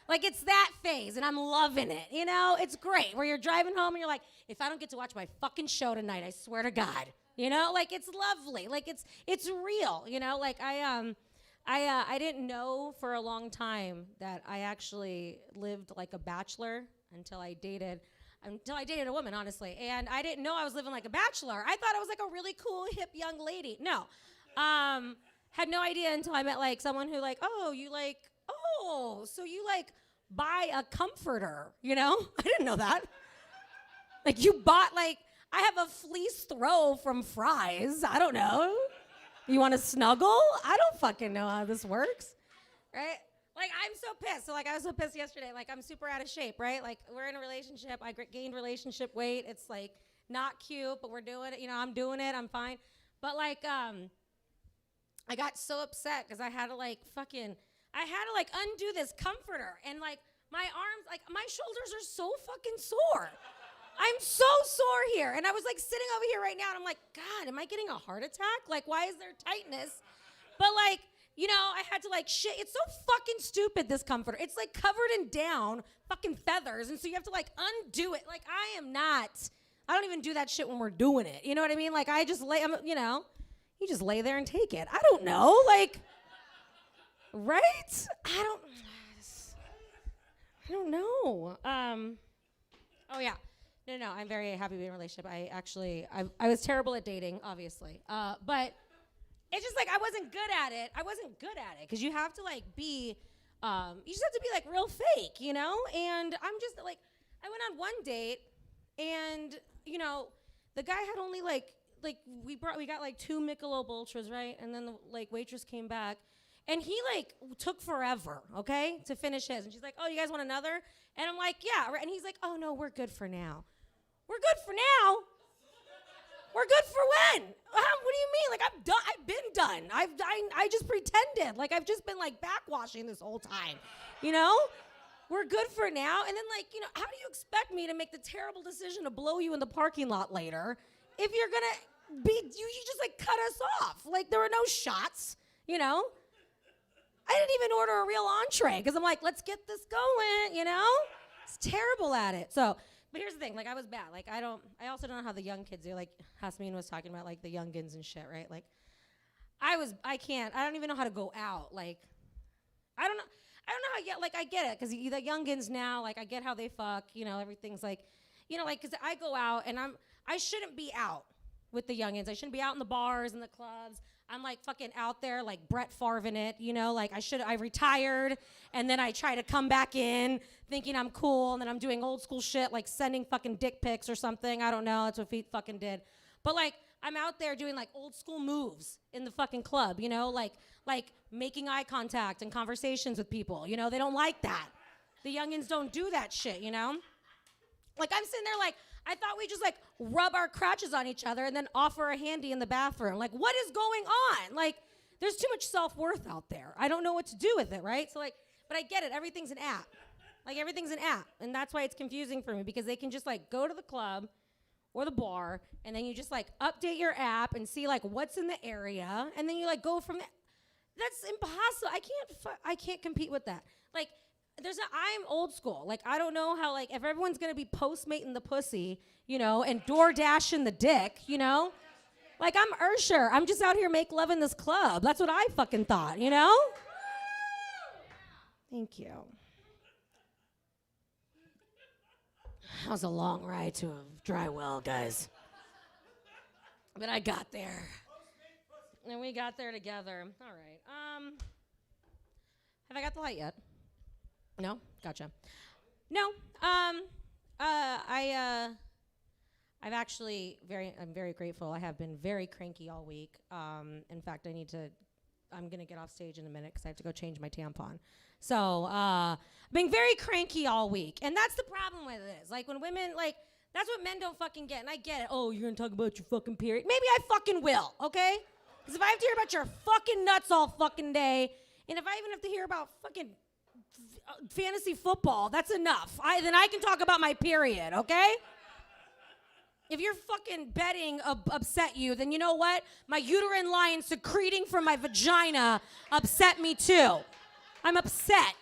Like, it's that phase, and I'm loving it, you know? It's great. Where you're driving home, and you're like, if I don't get to watch my fucking show tonight, I swear to God. You know? Like, it's lovely. Like, it's real, you know? Like, I didn't know for a long time that I actually lived like a bachelor until I dated a woman, honestly. And I didn't know I was living like a bachelor. I thought I was like a really cool, hip, young lady. No. Had no idea until I met like someone who like, so you like buy a comforter, you know? I didn't know that. Like you bought like, I have a fleece throw from Fry's. I don't know. You want to snuggle? I don't fucking know how this works, right? Like, I'm so pissed. So, like, I was so pissed yesterday. Like, I'm super out of shape, right? Like, we're in a relationship. I gained relationship weight. It's, like, not cute, but we're doing it. You know, I'm doing it. I'm fine. But, like, I got so upset because I had to, like, undo this comforter. And, like, my arms, like, my shoulders are so fucking sore. I'm so sore here. And I was like sitting over here right now and I'm like, God, am I getting a heart attack? Like, why is there tightness? But like, you know, I had to like shit. It's so fucking stupid, this comforter. It's like covered in down, fucking feathers. And so you have to like undo it. Like, I don't even do that shit when we're doing it. You know what I mean? Like, you just lay there and take it. I don't know. Like, right? I don't know. Oh yeah. No, I'm very happy to be in a relationship. I was terrible at dating, obviously. But it's just like I wasn't good at it. Because you have to like be, you just have to be like real fake, you know? And I'm just like, I went on one date and, you know, the guy had only we got like 2 Michelob Ultras, right? And then the like waitress came back and he like took forever, okay, to finish his. And she's like, oh, you guys want another? And I'm like, yeah. And he's like, oh no, we're good for now. We're good for now? We're good for when? What do you mean? Like, I'm done. I've been done. I just pretended. Like, I've just been, like, backwashing this whole time. You know? We're good for now. And then, like, you know, how do you expect me to make the terrible decision to blow you in the parking lot later if you're going to you just, like, cut us off? Like, there were no shots, you know? I didn't even order a real entree because I'm like, let's get this going, you know? It's terrible at it. So... But here's the thing, like, I was bad. Like, I also don't know how the young kids do. Like, Xazmin was talking about, like, the youngins and shit, right? Like, I don't even know how to go out. Like, I don't know how yet, like, I get it. Because the youngins now, like, I get how they fuck. You know, everything's like, you know, like, because I go out and I shouldn't be out with the youngins. I shouldn't be out in the bars and the clubs. I'm like fucking out there like Brett Favre in it, you know, like I retired and then I try to come back in thinking I'm cool and then I'm doing old school shit like sending fucking dick pics or something. I don't know, that's what Feet fucking did. But like I'm out there doing like old school moves in the fucking club, you know, like making eye contact and conversations with people, you know, they don't like that. The youngins don't do that shit, you know? Like I'm sitting there like, I thought we just like rub our crotches on each other and then offer a handy in the bathroom. Like, what is going on? Like, there's too much self-worth out there. I don't know what to do with it, right? So like, but I get it. Everything's an app. Like everything's an app. And that's why it's confusing for me because they can just like go to the club or the bar and then you just like update your app and see like what's in the area. And then you like go from there. That's impossible. I can't compete with that. Like, I'm old school. Like, I don't know how, like, if everyone's going to be Postmating the pussy, you know, and door dashing the dick, you know? Like, I'm Ursher. I'm just out here make love in this club. That's what I fucking thought, you know? Thank you. That was a long ride to a dry well, guys. But I got there. And we got there together. All right. Have I got the light yet? No? Gotcha. No. I'm very grateful. I have been very cranky all week. In fact, I'm going to get off stage in a minute because I have to go change my tampon. So, being very cranky all week. And that's the problem with it is. Like, when women, like, that's what men don't fucking get. And I get it. Oh, you're going to talk about your fucking period. Maybe I fucking will, okay? Because if I have to hear about your fucking nuts all fucking day, and if I even have to hear about fucking fantasy football, that's enough. Then I can talk about my period, okay? If your fucking bedding upset you, then you know what? My uterine line secreting from my vagina upset me too. I'm upset.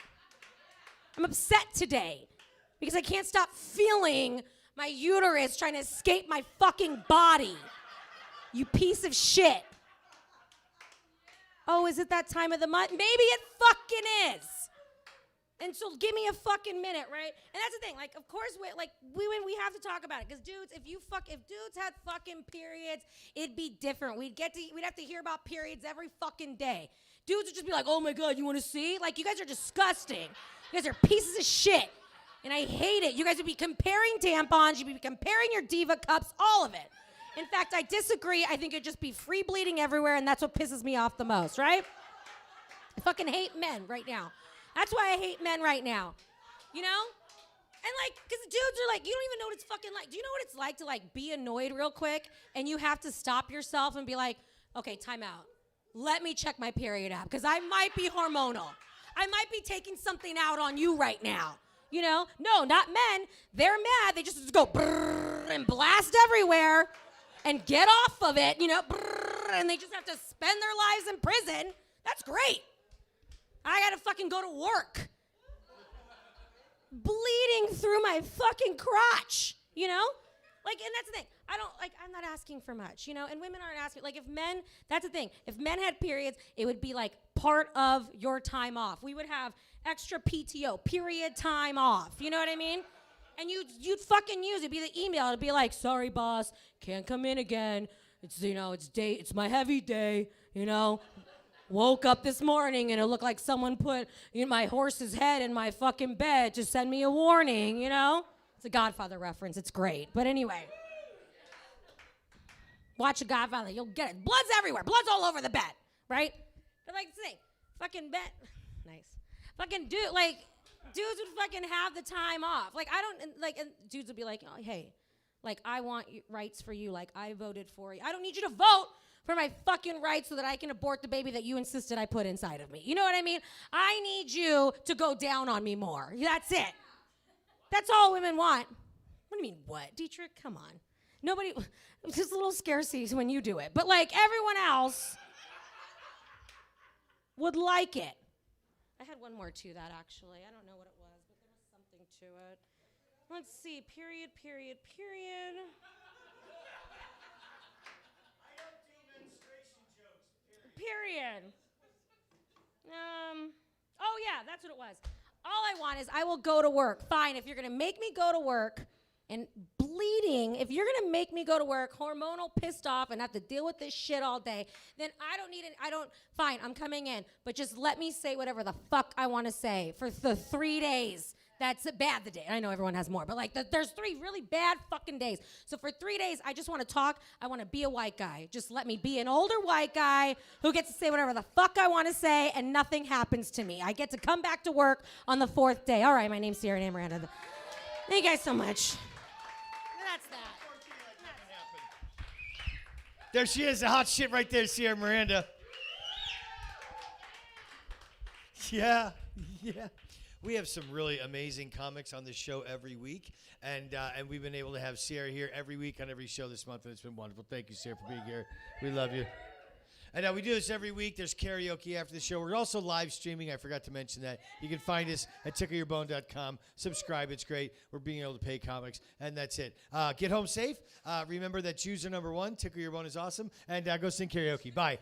I'm upset today because I can't stop feeling my uterus trying to escape my fucking body. You piece of shit. Oh, is it that time of the month? Maybe it fucking is. And so give me a fucking minute, right? And that's the thing. Like, of course, we have to talk about it. Because dudes, if dudes had fucking periods, it'd be different. We'd have to hear about periods every fucking day. Dudes would just be like, oh my God, you want to see? Like, you guys are disgusting. You guys are pieces of shit. And I hate it. You guys would be comparing tampons. You'd be comparing your Diva cups, all of it. In fact, I disagree. I think it'd just be free bleeding everywhere, and that's what pisses me off the most, right? I fucking hate men right now. That's why I hate men right now, you know? And like, because dudes are like, you don't even know what it's fucking like. Do you know what it's like to like be annoyed real quick and you have to stop yourself and be like, okay, time out. Let me check my period app because I might be hormonal. I might be taking something out on you right now, you know? No, not men. They're mad. They just go brrr and blast everywhere and get off of it, you know, brrr, and they just have to spend their lives in prison. That's great. I gotta fucking go to work. Bleeding through my fucking crotch, you know? Like, and that's the thing. I'm not asking for much, you know? And women aren't asking. Like, that's the thing. If men had periods, it would be like part of your time off. We would have extra PTO, period time off. You know what I mean? And you'd fucking use it. It'd be the email. It'd be like, sorry, boss, can't come in again. It's, you know, it's my heavy day, you know? Woke up this morning and it looked like someone put my horse's head in my fucking bed to send me a warning, you know? It's a Godfather reference. It's great. But anyway. Watch a Godfather. You'll get it. Blood's everywhere. Blood's all over the bed, right? But like, say, fucking bed. Nice. Fucking dude, like, dudes would fucking have the time off. Like, and dudes would be like, oh, hey, like, I want rights for you. Like, I voted for you. I don't need you to vote for my fucking rights so that I can abort the baby that you insisted I put inside of me. You know what I mean? I need you to go down on me more. That's it. That's all women want. What do you mean, what? Diethrich, come on. Nobody, it's just a little scarcity when you do it. But, like, everyone else would like it. I had one more to that, actually. I don't know what it was, but there was something to it. Let's see. Period. Oh yeah, that's what it was. All I want is I will go to work. Fine, if you're gonna make me go to work and bleeding, if you're gonna make me go to work hormonal, pissed off, and have to deal with this shit all day, then I don't need it. Fine, I'm coming in, but just let me say whatever the fuck I want to say for the 3 days. That's bad the day. I know everyone has more, but like there's 3 really bad fucking days. So for 3 days, I just want to talk. I want to be a white guy. Just let me be an older white guy who gets to say whatever the fuck I want to say, and nothing happens to me. I get to come back to work on the 4th day. All right, my name's Sierra, Renee, Miranda. Thank you guys so much. That's that. There she is, the hot shit right there, Sierra Miranda. Yeah. We have some really amazing comics on this show every week, and we've been able to have Sierra here every week on every show this month, and it's been wonderful. Thank you, Sierra, for being here. We love you. And we do this every week. There's karaoke after the show. We're also live streaming. I forgot to mention that. You can find us at tickleyourbone.com. Subscribe. It's great. We're being able to pay comics, and that's it. Get home safe. Remember that Jews are number 1. Tickle Your Bone is awesome. And go sing karaoke. Bye.